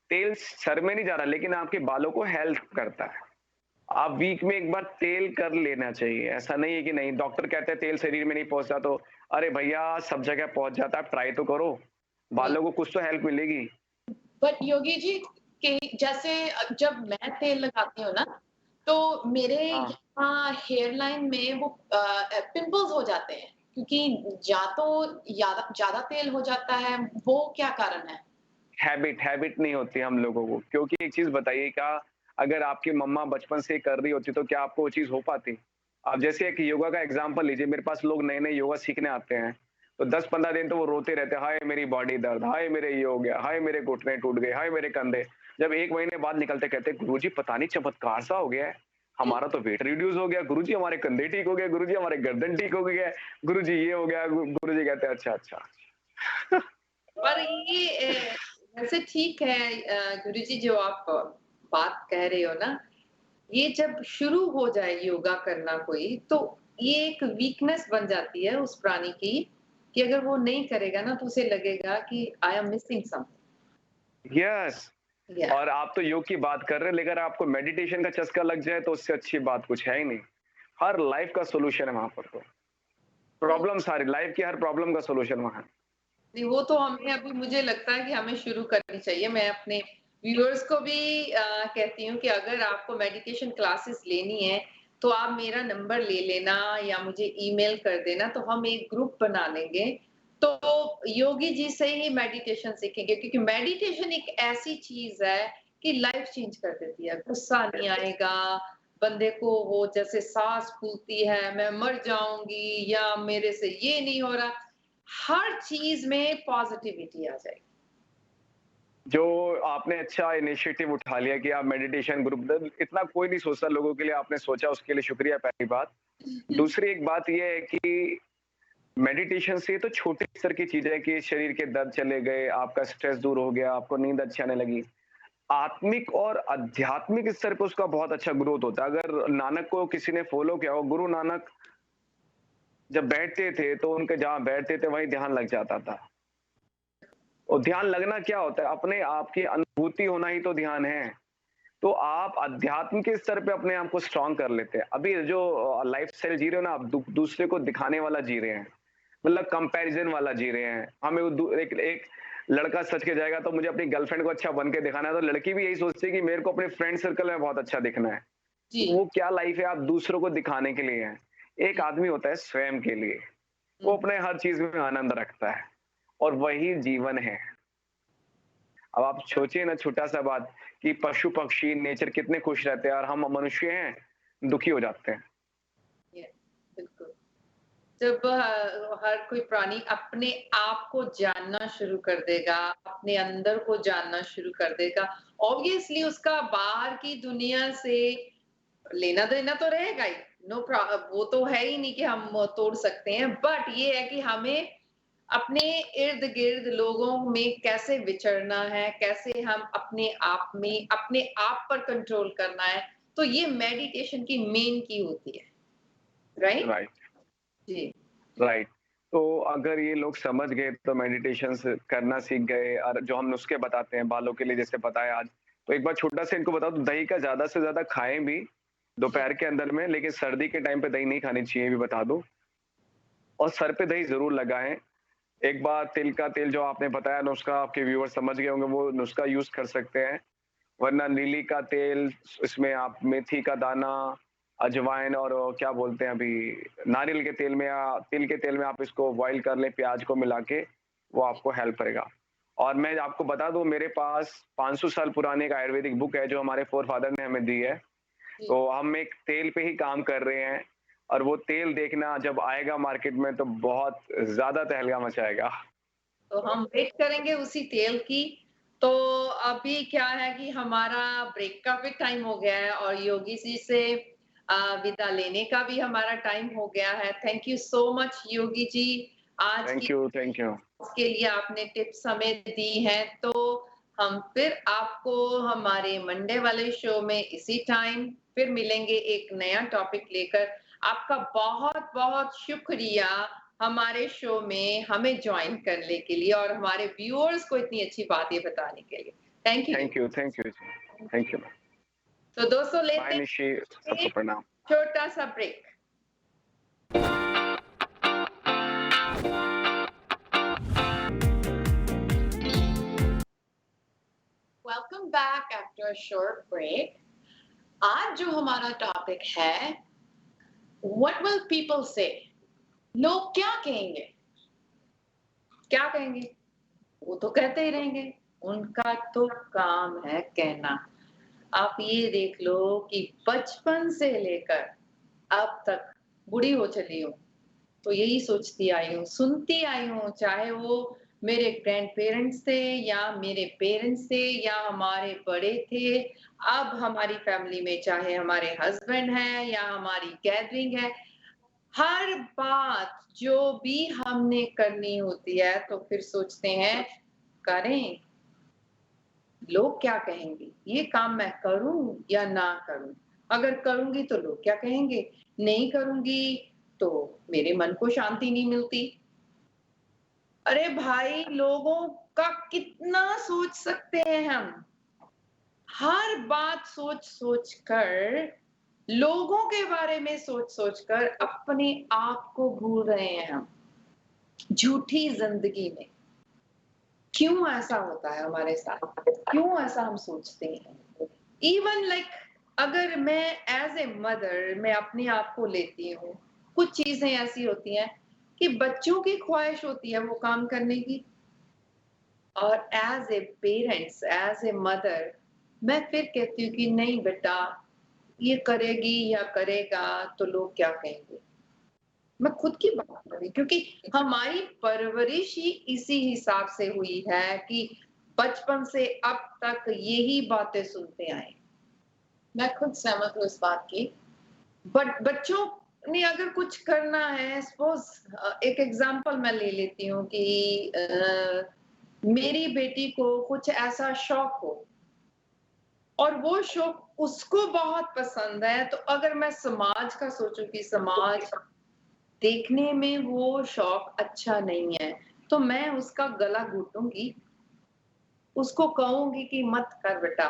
तेल सर में नहीं जा रहा, लेकिन आपके बालों को हेल्प करता है। आप वीक में एक बार तेल कर लेना चाहिए, ऐसा नहीं है कि नहीं, डॉक्टर कहते हैं तेल शरीर में नहीं पहुंचता, तो अरे भैया सब जगह पहुंच जाता है, आप ट्राई तो करो, बालों को कुछ तो हेल्प मिलेगी। बट योगी जी, के जैसे जब मैं तेल लगाती हूँ ना, तो मेरे हाँ, यहाँ हेयर लाइन में वो पिंपल्स हो जाते हैं, क्योंकि या तो ज्यादा ज्यादा तेल हो जाता है, वो क्या कारण है? हैबिट हैबिट नहीं होती हम लोगों को, क्योंकि एक चीज बताइए, क्या अगर आपकी मम्मा बचपन से कर रही होती तो क्या आपको वो चीज हो पाती? आप जैसे एक योगा का एग्जांपल लीजिए, मेरे पास लोग नए नए योगा सीखने आते हैं, तो 10-15 दिन तो वो रोते रहते हैं, हाय मेरी बॉडी दर्द, हाय मेरे ये हो गया, हाय मेरे घुटने टूट गए, हाय मेरे कंधे। जब 1 महीने बाद निकलते कहते गुरुजी पता नहीं चमत्कार सा हो गया है, हमारा तो वेट रिड्यूस हो गया, गुरुजी हमारे कंधे ठीक हो गए, गुरुजी हमारे गर्दन ठीक हो गया, गुरुजी ये हो गया, गुरुजी कहते हैं अच्छा अच्छा। पर ये वैसे ठीक है गुरुजी, जो आप बात कह रहे हो ना, ये जब शुरू हो जाए योगा करना कोई, तो ये एक वीकनेस बन जाती है उस प्राणी की, कि अगर वो नहीं करेगा ना तो उसे लगेगा कि I am missing yes, something. या और आप तो योग की बात कर रहे हैं, लेकिन आपको मेडिटेशन का चस्का लग जाए तो उससे अच्छी बात कुछ है ही नहीं। हर लाइफ का सॉल्यूशन है वहां पर, तो प्रॉब्लम सारी लाइफ की हर प्रॉब्लम का सॉल्यूशन वहां है। नहीं, वो तो हमें अभी मुझे लगता है कि हमें शुरू करनी चाहिए। मैं अपने व्यूअर्स को भी कहती हूँ कि अगर आपको मेडिटेशन क्लासेस लेनी है तो आप मेरा नंबर ले लेना या मुझे ईमेल कर देना, तो हम एक ग्रुप बना लेंगे। तो योगी जी से ही मेडिटेशन सीखेंगे, क्योंकि मेडिटेशन एक ऐसी चीज है कि लाइफ चेंज कर देती है। गुस्सा नहीं आएगा, बंदे को वो जैसे सांस फूलती है, मैं मर जाऊंगी या मेरे से ये नहीं हो रहा, हर चीज में पॉजिटिविटी आ जाएगी। जो आपने अच्छा इनिशिएटिव उठा लिया कि आप मेडिटेशन ग्रुप, इतना कोई नहीं सोचता लोगों के लिए, आपने सोचा उसके लिए शुक्रिया पहली बात। दूसरी एक बात ये है कि मेडिटेशन से तो छोटे स्तर की चीजें है कि शरीर के दर्द चले गए, आपका स्ट्रेस दूर हो गया, आपको नींद अच्छी आने लगी। आत्मिक और आध्यात्मिक स्तर पे उसका बहुत अच्छा ग्रोथ होता है। अगर नानक को किसी ने फॉलो किया हो, गुरु नानक जब बैठते थे तो उनके जहां बैठते थे वहीं ध्यान लग जाता था। और ध्यान लगना क्या होता है? अपने आप की अनुभूति होना ही तो ध्यान है। तो आप अध्यात्म के स्तर पे अपने आप को स्ट्रांग कर लेते हैं। अभी जो लाइफस्टाइल जी रहे हो ना आप, दूसरे को दिखाने वाला जी रहे हैं, मतलब कंपैरिजन वाला जी रहे हैं। हमें एक लड़का सच के जाएगा तो मुझे अपनी गर्लफ्रेंड को अच्छा बन के दिखाना है, तो लड़की भी यही सोचती है कि मेरे को अपने फ्रेंड सर्कल में बहुत अच्छा दिखना है। जी। वो क्या लाइफ है? आप दूसरों को दिखाने के लिए है। एक आदमी होता है स्वयं के लिए, वो अपने हर चीज में आनंद रखता है और वही जीवन है। अब आप सोचिए ना, छोटा सा बात कि पशु पक्षी नेचर कितने खुश रहते हैं और हम मनुष्य हैं दुखी हो जाते हैं। बिल्कुल। जब हर कोई प्राणी अपने आप को जानना शुरू कर देगा, अपने अंदर को जानना शुरू कर देगा, ऑब्वियसली उसका बाहर की दुनिया से लेना देना तो रहेगा ही। वो तो है ही नहीं कि हम तोड़ सकते हैं, बट ये है कि हमें अपने इर्द गिर्द लोगों में कैसे विचरना है, कैसे हम अपने आप में अपने आप पर कंट्रोल करना है, तो ये मेडिटेशन की मेन की होती है। राइट? राइट, जी। राइट। तो अगर ये लोग समझ गए तो मेडिटेशन करना सीख गए, और जो हम नुस्खे बताते हैं बालों के लिए जैसे बताया आज, तो एक बार छोटा सा इनको बताओ, तो दही का ज्यादा से ज्यादा खाएं भी दोपहर के अंदर में, लेकिन सर्दी के टाइम पे दही नहीं खानी चाहिए, भी बता दो। और सर पे दही जरूर लगाएं। एक बार तिल का तेल जो आपने बताया नुस्खा, आपके व्यूअर समझ गए होंगे, वो नुस्खा यूज कर सकते हैं। वरना नीली का तेल, इसमें आप मेथी का दाना, अजवाइन और क्या बोलते हैं अभी, नारियल के तेल में या तिल के तेल में आप इसको बॉईल कर लें प्याज को मिला के, वो आपको हेल्प करेगा। और मैं आपको बता दूं, मेरे पास 500 साल पुरानी एक आयुर्वेदिक बुक है जो हमारे फोर फादर ने हमें दी है। तो हम एक तेल पे ही काम कर रहे हैं, और वो तेल देखना जब आएगा मार्केट में तो बहुत ज्यादा तहलका मचाएगा। तो हम वेट करेंगे उसी तेल की। तो अभी क्या है कि हमारा ब्रेक का भी टाइम हो गया है और योगी जी से विदा लेने का भी हमारा टाइम हो गया है। Thank you so much Yogi ji, आज की थैंक यू, थैंक यू। के लिए आपने टिप्स हमें दी हैं। तो हम फिर आपको हमारे मंडे वाले शो में इसी टाइम फिर मिलेंगे एक नया टॉपिक लेकर। आपका बहुत बहुत शुक्रिया हमारे शो में हमें ज्वाइन करने के लिए और हमारे व्यूअर्स को इतनी अच्छी बातें बताने के लिए। Thank you. Thank you, thank you, thank you. तो दोस्तों बाय लेते निशी, हैं सबको एक प्रणाम। छोटा सा break. Welcome back after a short break. आज जो हमारा टॉपिक है, व्हाट विल पीपल से, लोग क्या कहेंगे। क्या कहेंगे? वो तो कहते ही रहेंगे, उनका तो काम है कहना। आप ये देख लो कि बचपन से लेकर अब तक बूढ़ी हो चली हूँ, तो यही सोचती आई हूँ, सुनती आई हूँ, चाहे वो मेरे ग्रैंड पेरेंट्स थे या मेरे पेरेंट्स थे या हमारे बड़े थे, अब हमारी फैमिली में चाहे हमारे हस्बैंड है या हमारी गैदरिंग है, हर बात जो भी हमने करनी होती है तो फिर सोचते हैं करें, लोग क्या कहेंगे, ये काम मैं करूं या ना करूं, अगर करूंगी तो लोग क्या कहेंगे, नहीं करूंगी तो मेरे मन को शांति नहीं मिलती। अरे भाई, लोगों का कितना सोच सकते हैं हम, हर बात सोच सोच कर, लोगों के बारे में सोच सोच कर अपने आप को भूल रहे हैं हम झूठी जिंदगी में। क्यों ऐसा होता है हमारे साथ, क्यों ऐसा हम सोचते हैं? इवन लाइक अगर मैं एज ए मदर मैं अपने आप को लेती हूँ, कुछ चीजें ऐसी होती हैं कि बच्चों की ख्वाहिश होती है वो काम करने की, और as a parents as a mother मैं फिर कहती हूँ कि नहीं बेटा, ये करेगी या करेगा तो लोग क्या कहेंगे। मैं खुद की बात कर रही हूँ, क्योंकि हमारी परवरिश ही इसी हिसाब से हुई है कि बचपन से अब तक यही बातें सुनते आए। मैं खुद सहमत हूँ इस बात की। बट बच्चों ने अगर कुछ करना है, सपोज एक एग्जांपल मैं ले लेती हूँ कि मेरी बेटी को कुछ ऐसा शौक हो और वो शौक उसको बहुत पसंद है, तो अगर मैं समाज का सोचूं कि समाज देखने में वो शौक अच्छा नहीं है, तो मैं उसका गला घूटूंगी, उसको कहूंगी कि मत कर बेटा,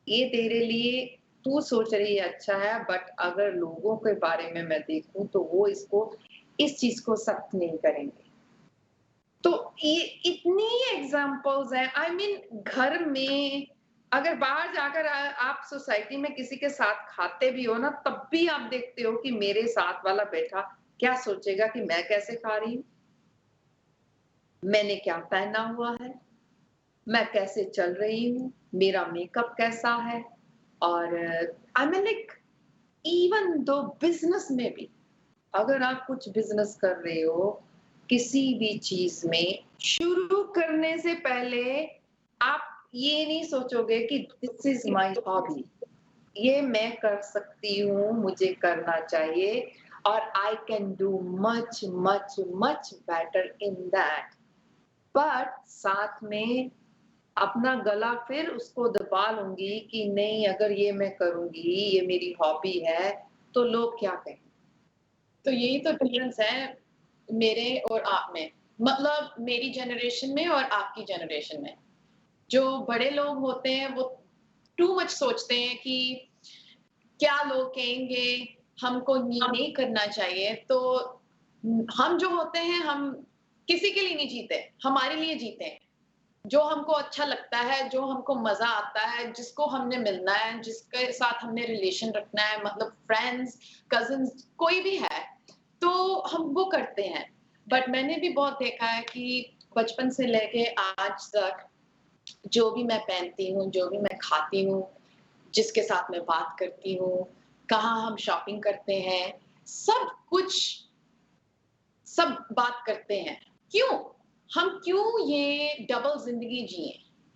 ये तेरे लिए तू सोच रही है अच्छा है, बट अगर लोगों के बारे में मैं देखूं तो वो इसको इस चीज को सख्त नहीं करेंगे। तो ये इतनी एग्जाम्पल्स हैं। आई मीन घर में अगर बाहर जाकर आप सोसाइटी में किसी के साथ खाते भी हो ना, तब भी आप देखते हो कि मेरे साथ वाला बैठा क्या सोचेगा कि मैं कैसे खा रही हूँ, मैंने क्या पहना हुआ है, मैं कैसे चल रही हूँ, मेरा मेकअप कैसा है। और आई mean like even though business में भी, अगर आप कुछ बिजनेस कर रहे हो, किसी भी चीज में शुरू करने से पहले आप ये नहीं सोचोगे कि दिस इज माय हॉबी, ये मैं कर सकती हूँ, मुझे करना चाहिए और I can do much much much better in that. But साथ में अपना गला फिर उसको दबा लूंगी कि नहीं, अगर ये मैं करूंगी, ये मेरी हॉबी है, तो लोग क्या कहेंगे। तो यही तो डिफरेंस है मेरे और आप में, मतलब मेरी जनरेशन में और आपकी जनरेशन में। जो बड़े लोग होते हैं वो टू मच सोचते हैं कि क्या लोग कहेंगे, हमको ये नहीं करना चाहिए। तो हम जो होते हैं, हम किसी के लिए नहीं जीते, हमारे लिए जीते हैं। जो हमको अच्छा लगता है, जो हमको मजा आता है, जिसको हमने मिलना है, जिसके साथ हमने रिलेशन रखना है, मतलब फ्रेंड्स, कजिन्स, कोई भी है, तो हम वो करते हैं। बट मैंने भी बहुत देखा है कि बचपन से लेके आज तक जो भी मैं पहनती हूँ, जो भी मैं खाती हूँ, जिसके साथ मैं बात करती हूँ, कहाँ हम शॉपिंग करते हैं, सब कुछ, सब बात करते हैं। क्यों? हम क्यों ये डबल ज़िंदगी जिएँ?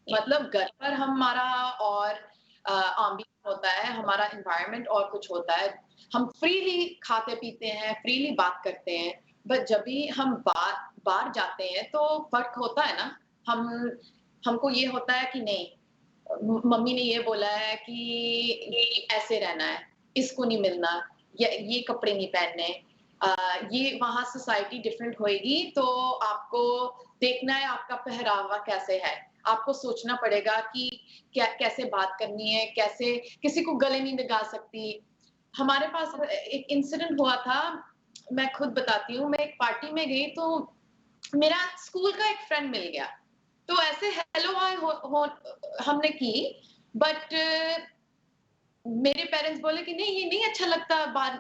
मतलब घर पर हमारा और एम्बिएंट होता है, हमारा एनवायरनमेंट और कुछ होता है। हम फ्रीली खाते-पीते हैं, फ्रीली बात करते हैं, बट जब भी हम बाहर जाते हैं तो फ़र्क होता है ना? हमको ये होता है कि नहीं, मम्मी ने ये बोला है कि ये ऐसे रहना है, इसको नहीं मिलना, या ये कपड़े नहीं पहनने, ये वहाँ सोसाइटी डिफरेंट होएगी, तो आपको देखना है आपका पहरावा कैसे है। आपको सोचना पड़ेगा कि क्या कैसे बात करनी है, कैसे किसी को गले नहीं लगा सकती। हमारे पास एक इंसिडेंट हुआ था, मैं खुद बताती हूँ। मैं एक पार्टी में गई तो मेरा स्कूल का एक फ्रेंड मिल गया। तो ऐसे हेलो हाय हो हमने की, बट मेरे पेरेंट्स बोले कि नहीं, ये नहीं अच्छा लगता बाहर,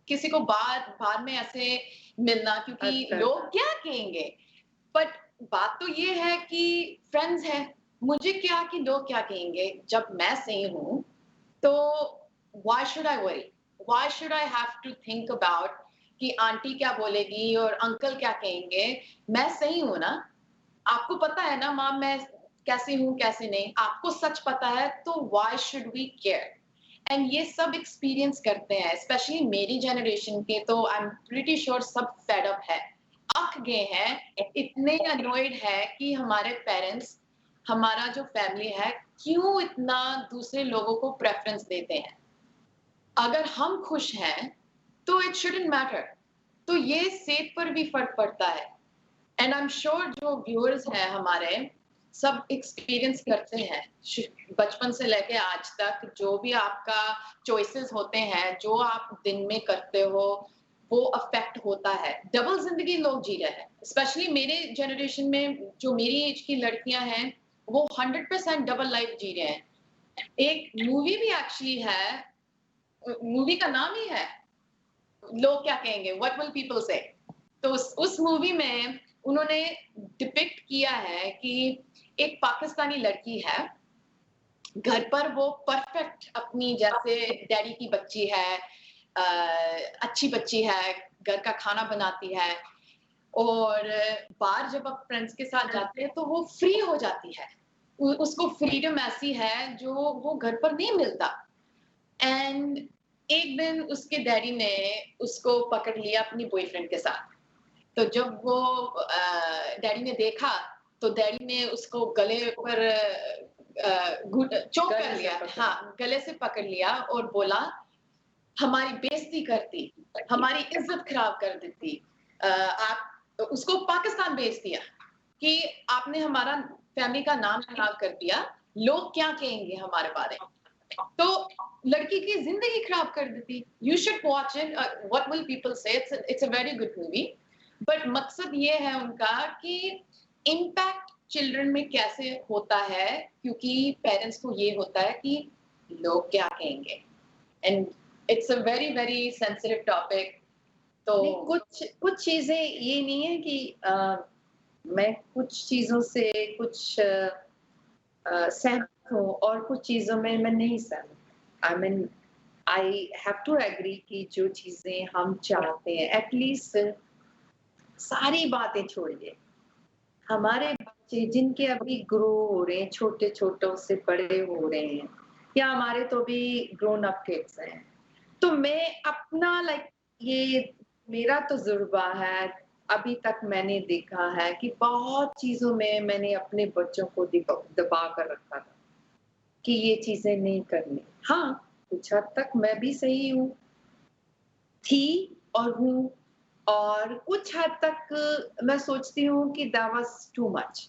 किसी को बाहर बाहर में ऐसे मिलना, क्योंकि अच्छा। लोग क्या कहेंगे। बट बात तो ये है कि फ्रेंड्स हैं, मुझे क्या कि लोग क्या कहेंगे, जब मैं सही हूँ तो why should I worry, why should I have to think about कि आंटी क्या बोलेगी और अंकल क्या कहेंगे। मैं सही हूँ ना, आपको पता है ना माम मैं कैसी हूँ कैसे नहीं, आपको सच पता है, तो why should we care. And ये सब एक्सपीरियंस करते हैं, स्पेशली मेरी जनरेशन के, तो आई एम प्रीटी श्योर सब फेड अप है, अक गए हैं, इतने अनोयड है कि हमारे पेरेंट्स, हमारा जो फैमिली है, क्यों इतना दूसरे लोगों को प्रेफरेंस देते हैं। अगर हम खुश हैं तो इट शुडंट मैटर। तो ये सेहत पर भी फर्क पड़ता है। एंड आई एम श्योर जो व्यूअर्स हैं हमारे, सब एक्सपीरियंस करते हैं बचपन से लेके आज तक, जो भी आपका चॉइसेस होते हैं, जो आप दिन में करते हो, वो अफेक्ट होता है। डबल जिंदगी लोग जी रहे हैं, स्पेशली मेरे जनरेशन में जो मेरी एज की लड़कियां हैं वो 100% डबल लाइफ जी रहे हैं। एक मूवी भी एक्चुअली है, मूवी का नाम ही है लोग क्या कहेंगे, व्हाट विल पीपल से। तो उस मूवी में उन्होंने डिपिक्ट किया है कि एक पाकिस्तानी लड़की है, घर पर वो परफेक्ट अपनी जैसे डैडी की बच्ची है, अच्छी बच्ची है, घर का खाना बनाती है, और बाहर जब आप फ्रेंड्स के साथ जाते हैं तो वो फ्री हो जाती है। उसको फ्रीडम ऐसी है जो वो घर पर नहीं मिलता। एंड एक दिन उसके डैडी ने उसको पकड़ लिया अपनी बॉयफ्रेंड के साथ। तो जब वो डैडी ने देखा तो डैडी ने उसको गले पर चोक कर लिया, हाँ गले से पकड़ लिया और बोला हमारी बेइज्जती करती, हमारी इज्जत खराब कर देती, आप उसको पाकिस्तान भेज दिया कि आपने हमारा फैमिली का नाम खराब कर दिया, लोग क्या कहेंगे हमारे बारे में। तो लड़की की जिंदगी खराब कर देती। You should watch it, what will people say. It's a very good movie, but मकसद ये है उनका कि इम्पैक्ट चिल्ड्रन में कैसे होता है, क्योंकि पेरेंट्स को ये होता है कि लोग क्या कहेंगे। And it's a very very sensitive topic. तो नहीं, कुछ चीजें ये नहीं है कि मैं कुछ चीजों से कुछ सहमत हूँ और कुछ चीजों में मैं नहीं सहमत। I mean I have to agree कि जो चीजें हम चाहते हैं एटलीस्ट सारी बातें छोड़िए, हमारे बच्चे जिनके अभी ग्रो हो रहे हैं, छोटे छोटों से बड़े हो रहे हैं, या हमारे तो भी ग्रोन अप किड्स हैं, तो मैं अपना ये मेरा तजुर्बा है, अभी तक मैंने देखा है कि बहुत चीजों में मैंने अपने बच्चों को दबा कर रखा था कि ये चीजें नहीं करनी। हाँ, कुछ हद तक मैं भी सही हूँ, थी और हूँ, और कुछ हद तक मैं सोचती हूँ कि दैट वाज टू मच।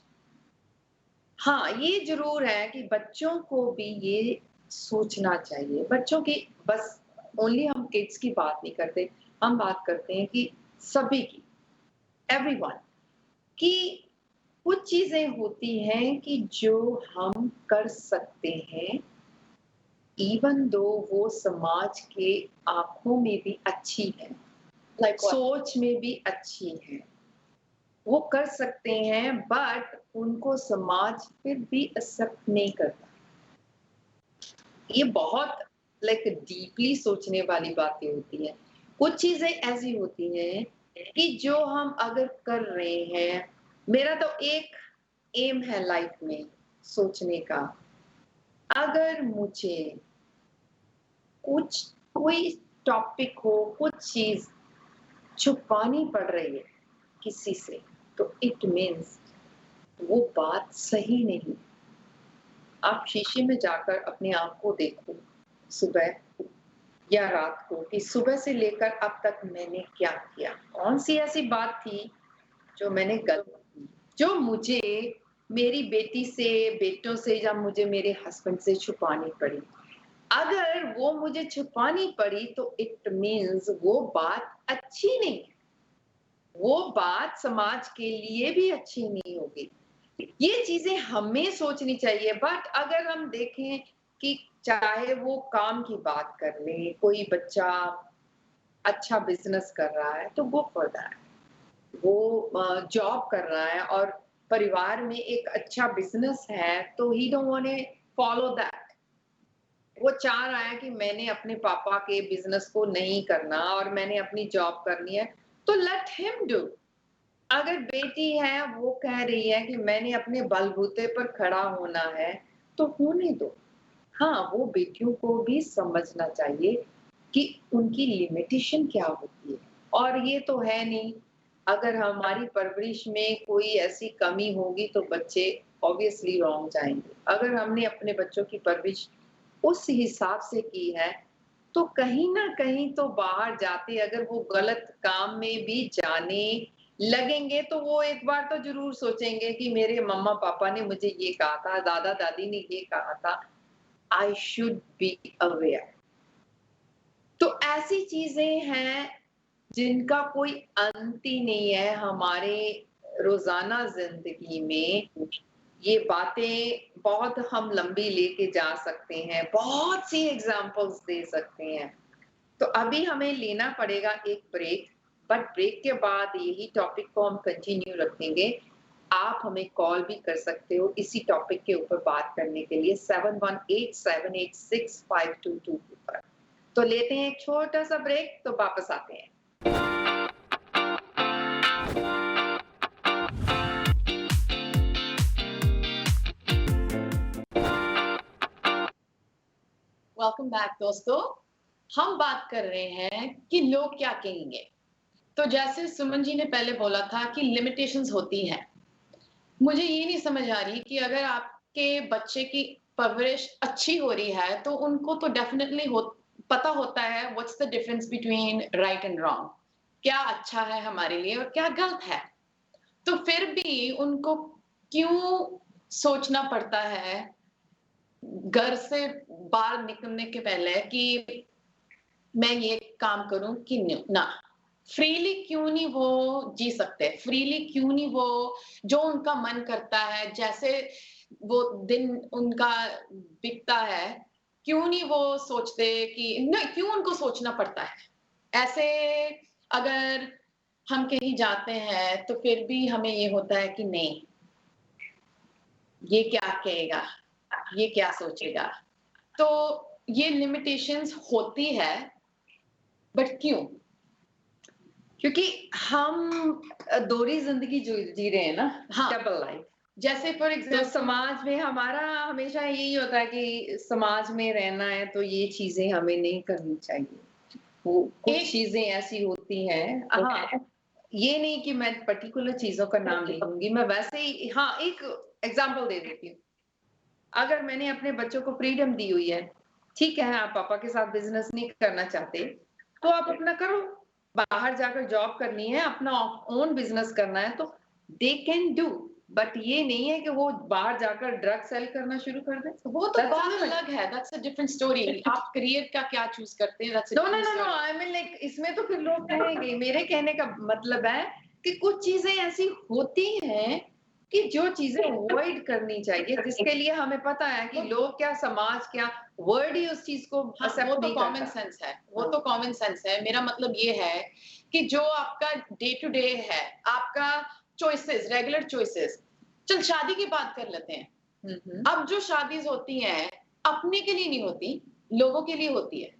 हाँ, ये जरूर है कि बच्चों को भी ये सोचना चाहिए, बच्चों की बस ओनली हम किड्स की बात नहीं करते, हम बात करते हैं कि सभी की, एवरीवन की। कुछ चीजें होती हैं कि जो हम कर सकते हैं इवन दो वो समाज के आंखों में भी अच्छी है, सोच में भी अच्छी है, वो कर सकते हैं, बट उनको समाज फिर भी एक्सेप्ट नहीं करता। ये बहुत डीपली सोचने वाली बातें होती हैं। कुछ चीजें ऐसी होती हैं कि जो हम अगर कर रहे हैं, मेरा तो एक एम है लाइफ में सोचने का, अगर मुझे कुछ कोई टॉपिक हो, कुछ चीज छुपानी पड़ रही है किसी से, तो इट मीन्स वो बात सही नहीं। आप शीशे में जाकर अपने आप को देखो सुबह या रात को कि सुबह से लेकर अब तक मैंने क्या किया, कौन सी ऐसी बात थी जो मैंने गलत की, जो मुझे मेरी बेटी से, बेटों से, या मुझे मेरे हस्बैंड से छुपानी पड़ी। अगर वो मुझे छुपानी पड़ी तो इट मीन्स वो बात अच्छी नहीं है, वो बात समाज के लिए भी अच्छी नहीं होगी। ये चीजें हमें सोचनी चाहिए। बट अगर हम देखें कि चाहे वो काम की बात कर ले, कोई बच्चा अच्छा बिजनेस कर रहा है तो वो फॉर दैट, वो जॉब कर रहा है और परिवार में एक अच्छा बिजनेस है तो he don't want to follow that. वो चाह रहा है कि मैंने अपने पापा के बिजनेस को नहीं करना और मैंने अपनी जॉब करनी है, तो लेट हिम डू। अगर बेटी है वो कह रही है कि मैंने अपने बलबूते पर खड़ा होना है, तो होने दो। हाँ, वो बेटियों को भी समझना चाहिए कि उनकी लिमिटेशन क्या होती है। और ये तो है नहीं, अगर हमारी परवरिश में कोई ऐसी कमी होगी तो बच्चे ऑब्वियसली रॉन्ग जाएंगे। अगर हमने अपने बच्चों की परवरिश उस हिसाब से की है तो कहीं ना कहीं तो बाहर जाते अगर वो गलत काम में भी जाने लगेंगे तो वो एक बार तो जरूर सोचेंगे कि मेरे मम्मा पापा ने मुझे ये कहा था, दादा दादी ने ये कहा था, आई शुड बी अवेयर। तो ऐसी चीजें हैं जिनका कोई अंत ही नहीं है हमारे रोजाना जिंदगी में। ये बातें बहुत हम लंबी लेके जा सकते हैं, बहुत सी एग्जांपल्स दे सकते हैं। तो अभी हमें लेना पड़ेगा एक ब्रेक, बट ब्रेक के बाद यही टॉपिक को हम कंटिन्यू रखेंगे। आप हमें कॉल भी कर सकते हो इसी टॉपिक के ऊपर बात करने के लिए 7187865222 पर। तो लेते हैं एक छोटा सा ब्रेक, तो वापस आते हैं। वेलकम बैक दोस्तों। हम बात कर रहे हैं कि लोग क्या कहेंगे। तो जैसे सुमन जी ने पहले बोला था कि लिमिटेशंस होती हैं। मुझे ये नहीं समझ आ रही कि अगर आपके बच्चे की परवरिश अच्छी हो रही है तो उनको तो डेफिनेटली पता होता है what's the difference between right and wrong, क्या अच्छा है हमारे लिए और क्या गलत है। तो फिर भी उनको क्यों सोचना पड़ता है घर से बाहर निकलने के पहले कि मैं ये काम करूं कि ना। फ्रीली क्यों नहीं वो जी सकते, फ्रीली क्यों नहीं वो जो उनका मन करता है, जैसे वो दिन उनका बीतता है, क्यों नहीं वो सोचते कि नहीं, क्यों उनको सोचना पड़ता है ऐसे। अगर हम कहीं जाते हैं तो फिर भी हमें ये होता है कि नहीं, ये क्या कहेगा, ये क्या सोचेगा। तो ये लिमिटेशंस होती है, बट क्यों? क्योंकि हम दोहरी जिंदगी जी रहे हैं ना, हाँ। Double life. जैसे फॉर तो एग्जाम्पल समाज में हमारा हमेशा यही होता है कि समाज में रहना है तो ये चीजें हमें नहीं करनी चाहिए। वो कुछ एक चीजें ऐसी होती हैं। हाँ, ये नहीं कि मैं पर्टिकुलर चीजों का नाम नहीं लूंगी, मैं वैसे ही हाँ एक एग्जांपल दे देती हूँ। अगर मैंने अपने बच्चों को फ्रीडम दी हुई है, ठीक है, आप पापा के साथ बिजनेस नहीं करना चाहते तो आप अपना करो, बाहर जाकर जॉब करनी है, अपना ओन बिजनेस करना है तो दे कैन डू। बट ये नहीं है कि वो बाहर जाकर ड्रग सेल करना शुरू कर दे। वो तो That's बात different. अलग है, दैट्स अ डिफरेंट स्टोरी। आप करियर का क्या चूज करते हैं, that's a no no different no no, story. I mean like इसमें तो फिर लोग कहेंगे, मेरे कहने का मतलब है कि कुछ चीजें ऐसी होती हैं कि जो चीजें अवॉइड करनी चाहिए, जिसके लिए हमें पता है कि लोग क्या, समाज क्या, वर्ड ही उस चीज को हाँ, एक्सेप्ट वो तो नहीं कॉमन करता। सेंस है, वो हाँ। तो कॉमन सेंस है। मेरा मतलब ये है कि जो आपका डे टू डे है, आपका चॉइसेस, रेगुलर चॉइसेस। चल शादी की बात कर लेते हैं। अब जो शादीज होती हैं अपने के लिए नहीं होती, लोगों के लिए होती है।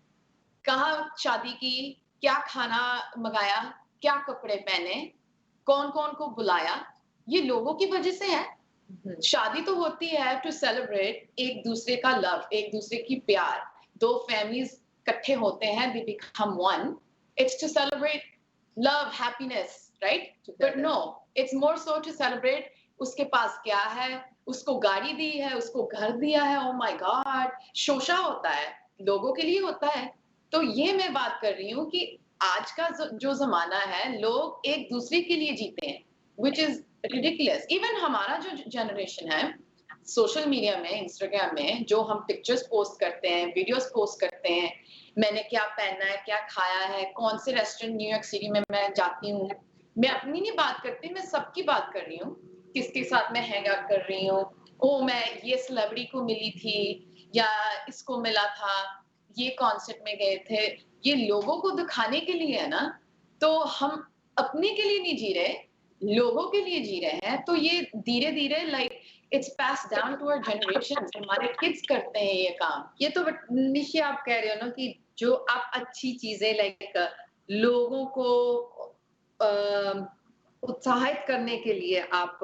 कहाँ शादी की, क्या खाना मंगाया, क्या कपड़े पहने, कौन कौन को बुलाया, ये लोगों की वजह से है। शादी तो होती है टू सेलिब्रेट एक दूसरे का लव, एक दूसरे की प्यार। दो फैमिलीज इकट्ठे होते हैं, they become one. It's to celebrate love, happiness, right? But no, it's more so to celebrate उसके पास क्या है, उसको गाड़ी दी है, उसको घर दिया है, ओ माय गॉड, शोशा होता है, लोगों के लिए होता है। तो ये मैं बात कर रही हूँ कि आज का जो जमाना है, लोग एक दूसरे के लिए जीते हैं, which is ridiculous. Even हमारा जो जनरेशन है, सोशल मीडिया में, इंस्टाग्राम में जो हम पिक्चर्स पोस्ट करते हैं, वीडियोस पोस्ट करते हैं, मैंने क्या पहना है, क्या खाया है, कौन से रेस्टोरेंट न्यूयॉर्क सिटी में मैं जाती हूँ। मैं अपनी नहीं बात करती, मैं सबकी बात कर रही हूँ। किसके साथ मैं हैंग आउट कर रही हूँ, ओ मैं ये सेलिब्रिटी को मिली थी, या इसको मिला था, ये कॉन्सर्ट में गए थे। ये लोगों को दिखाने के लिए है ना। तो हम अपने के लिए नहीं जी रहे, लोगों के लिए जी रहे हैं। तो ये धीरे धीरे like it's pass down to our generation. हमारे किड्स करते हैं ये काम। ये तो बट निशी आप कह रहे हो ना कि जो आप अच्छी चीजें लाइक लोगों को उत्साहित करने के लिए आप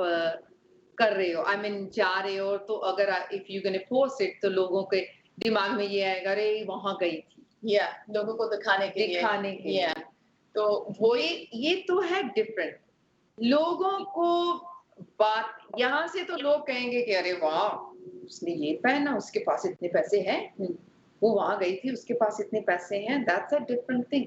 कर रहे हो, आई मीन जा रहे हो, तो अगर if you gonna post it तो लोगों के दिमाग में ये आएगा, अरे वहां गई थी, या लोगों को दिखाने के लिए, दिखाने के लिए। तो वो ये तो है डिफरेंट। लोगों को बात यहाँ से तो लोग कहेंगे कि अरे वाह, उसने ये पहना, उसके पास इतने पैसे हैं, वो वहां गई थी, उसके पास इतने पैसे हैं, that's a different thing.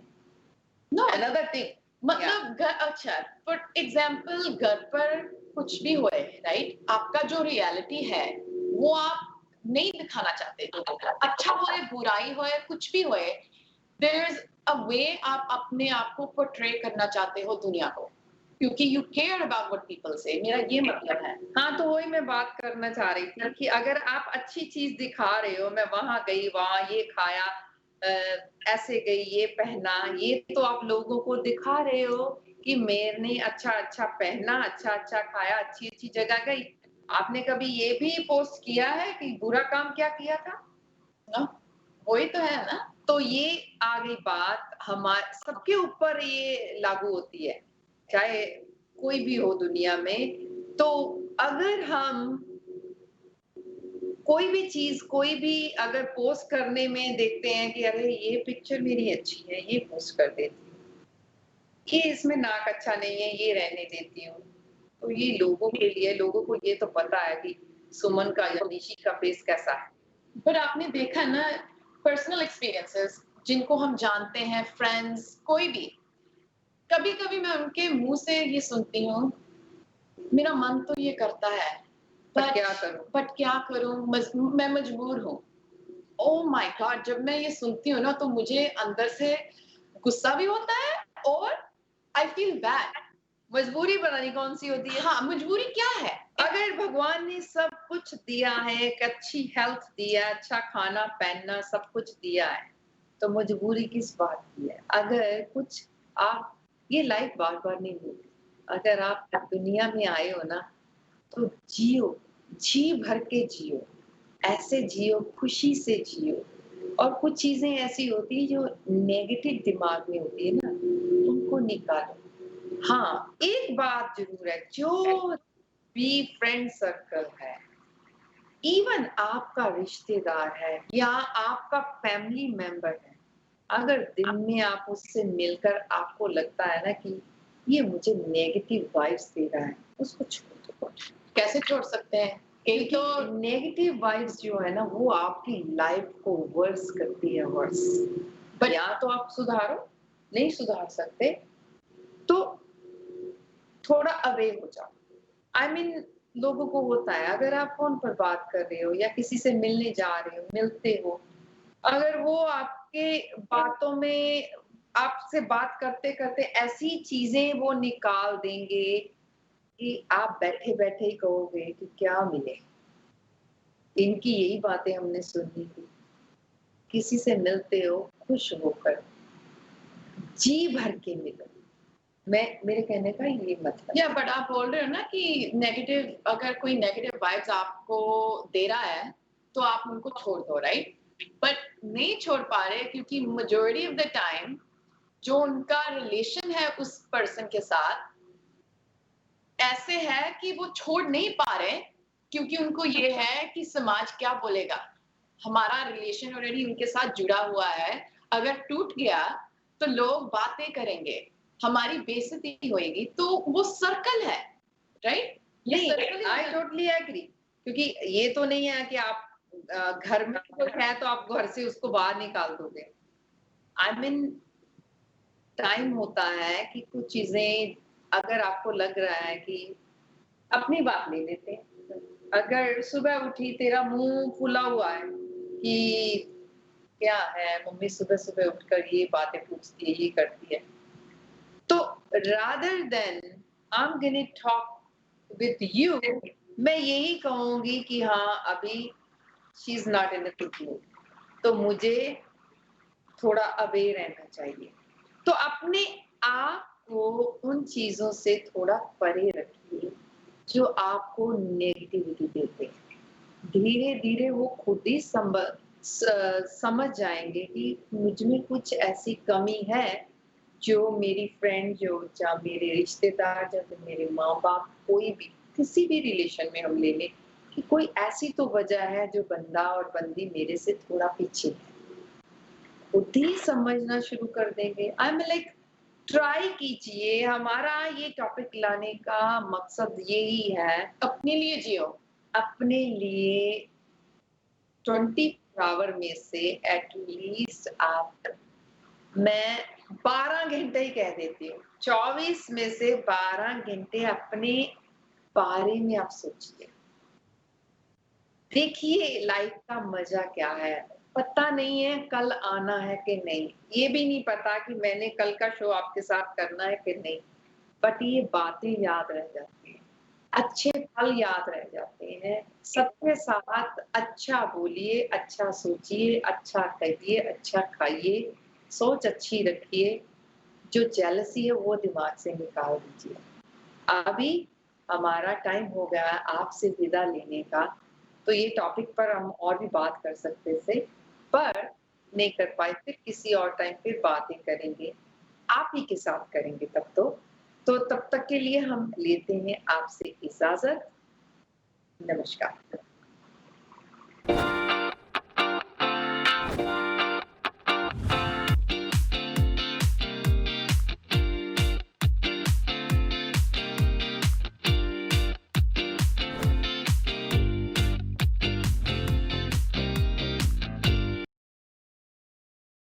No another thing, मतलब अच्छा, फॉर एग्जाम्पल घर पर कुछ भी होए, राइट? आपका जो रियलिटी है वो आप नहीं दिखाना चाहते लोगों को। अच्छा होए, बुराई होए, कुछ भी होए, देयर इज अ वे आप अपने आप को पोर्ट्रे करना चाहते हो दुनिया को, क्योंकि you care about what people से, मेरा ये मतलब है। हाँ, तो वही मैं बात करना चाह रही थी कि अगर आप अच्छी चीज़ दिखा रहे हो, मैं वहाँ गई, वहाँ ये खाया, अ, ऐसे गई, ये पहना, ये तो आप लोगों को दिखा रहे हो कि मैंने अच्छा-अच्छा पहना, अच्छा-अच्छा खाया, अच्छी-अच्छी जगह गई। आपने कभी ये भी पोस्ट किया है कि बुरा काम क्या किया था? ना, वही तो है ना। तो ये आ गई बात, सबके ऊपर ये लागू होती है, चाहे कोई भी हो दुनिया में। तो अगर हम कोई भी चीज, कोई भी अगर पोस्ट करने में देखते हैं कि अरे ये पिक्चर मेरी अच्छी है, ये पोस्ट कर देती हूँ, ये इसमें नाक अच्छा नहीं है, ये रहने देती हूँ। तो ये लोगों के लिए, लोगों को ये तो पता है कि सुमन का या निशी का फेस कैसा है। पर आपने देखा ना, पर्सनल एक्सपीरियंसेस जिनको हम जानते हैं, फ्रेंड्स, कोई भी, कभी कभी मैं उनके मुंह से ये सुनती हूँ, मेरा मन तो ये करता है, पर क्या करूं? बट क्या करूं, मैं मजबूर हूँ। ओह माय गॉड, जब मैं ये सुनती हूँ ना तो मुझे अंदर से गुस्सा भी होता है और आई फील बैड। मजबूरी पता नहीं कौन सी होती है। हाँ, मजबूरी क्या है? अगर भगवान ने सब कुछ दिया है, एक अच्छी हेल्थ दिया है, अच्छा खाना पहनना सब कुछ दिया है, तो मजबूरी किस बात की है? अगर कुछ आप, ये लाइफ बार बार नहीं मिलती, अगर आप दुनिया में आए हो ना, तो जियो, जी भर के जियो, ऐसे जियो, खुशी से जियो। और कुछ चीजें ऐसी होती है जो नेगेटिव दिमाग में होती है ना, उनको निकालो। हाँ, एक बात जरूर है, जो भी फ्रेंड सर्कल है, इवन आपका रिश्तेदार है या आपका फैमिली मेंबर है, अगर दिन में आप उससे मिलकर आपको लगता है ना कि ये मुझे नेगेटिव वाइब्स दे रहा है, उसको छोड़ दो। कैसे छोड़ सकते हैं? कई तो क्योंकि नेगेटिव वाइब्स जो है ना, वो आपकी लाइफ को वर्स करती है, वर्स। But- या तो आप सुधारो, नहीं सुधार सकते तो थोड़ा अवे हो जाओ। आई मीन लोगों को होता है, अगर आप फोन पर बात कर रहे हो या किसी से मिलने जा रहे हो, मिलते हो, अगर वो आपके बातों में, आपसे बात करते करते ऐसी चीजें वो निकाल देंगे कि आप बैठे बैठे ही कहोगे कि क्या मिले। इनकी यही बातें हमने सुनी थी। किसी से मिलते हो, खुश होकर, जी भर के मिलो। मेरे कहने का ये मतलब। या बट आप बोल रहे हो ना कि नेगेटिव, अगर कोई नेगेटिव वाइब्स आपको दे रहा है तो आप उनको छोड़ दो, राइट? बट नहीं छोड़ पा रहे क्योंकि मेजोरिटी ऑफ द टाइम जो उनका रिलेशन है उस पर्सन के साथ ऐसे है कि वो छोड़ नहीं पा रहे, क्योंकि उनको ये है कि समाज क्या बोलेगा। हमारा रिलेशन ऑलरेडी उनके साथ जुड़ा हुआ है, अगर टूट गया तो लोग बातें करेंगे, हमारी बेइज्जती होएगी, तो वो सर्कल है, राइट? नहीं, आई टोटली एग्री, क्योंकि ये तो नहीं है कि आप घर में कोई है तो आप घर से उसको बाहर निकाल दोगे। आई मीन टाइम होता है कि कुछ चीजें, अगर आपको लग रहा है कि, अपनी बात ले लेते हैं, अगर सुबह उठी तेरा मुंह फूला हुआ है कि क्या है, मम्मी सुबह सुबह उठकर ये बातें पूछती है, ये करती है, तो rather than I am gonna talk with you, मैं यही कहूंगी कि हाँ अभी she is not in a good mood, तो मुझे थोड़ा अवे रहना चाहिए। तो अपने आप को उन चीजों से थोड़ा परे रखिए जो आपको नेगेटिविटी देते हैं। धीरे धीरे वो खुद ही समझ जाएंगे कि मुझ में कुछ ऐसी कमी है, जो मेरी फ्रेंड, जो या मेरे रिश्तेदार, या फिर मेरे माँ बाप, कोई भी, किसी भी रिलेशन में हम ले लें, कि कोई ऐसी तो वजह है जो बंदा और बंदी मेरे से थोड़ा पीछे है। खुद ही समझना शुरू कर देंगे। आई एम लाइक, ट्राई कीजिए। हमारा ये टॉपिक लाने का मकसद यही है, अपने लिए जियो। अपने लिए 24 आवर में से एटलीस्ट आप, मैं 12 घंटे ही कह देती हूँ, 24 में से 12 घंटे अपने बारे में आप सोचिए। देखिए लाइफ का मजा क्या है। पता नहीं है कल आना है कि नहीं, ये भी नहीं पता कि मैंने कल का शो आपके साथ करना है कि नहीं, बट ये बातें याद रह जाती हैं, अच्छे पल याद रह जाते हैं। सबके साथ अच्छा बोलिए, अच्छा सोचिए, अच्छा कहिए, अच्छा खाइए, सोच अच्छी रखिए, जो जेलसी है वो दिमाग से निकाल दीजिए। अभी हमारा टाइम हो गया है आपसे विदा लेने का, तो ये टॉपिक पर हम और भी बात कर सकते थे, पर नहीं कर पाए, फिर किसी और टाइम फिर बातें करेंगे, आप ही के साथ करेंगे तब तो तब तक के लिए हम लेते हैं आपसे इजाज़त। नमस्कार।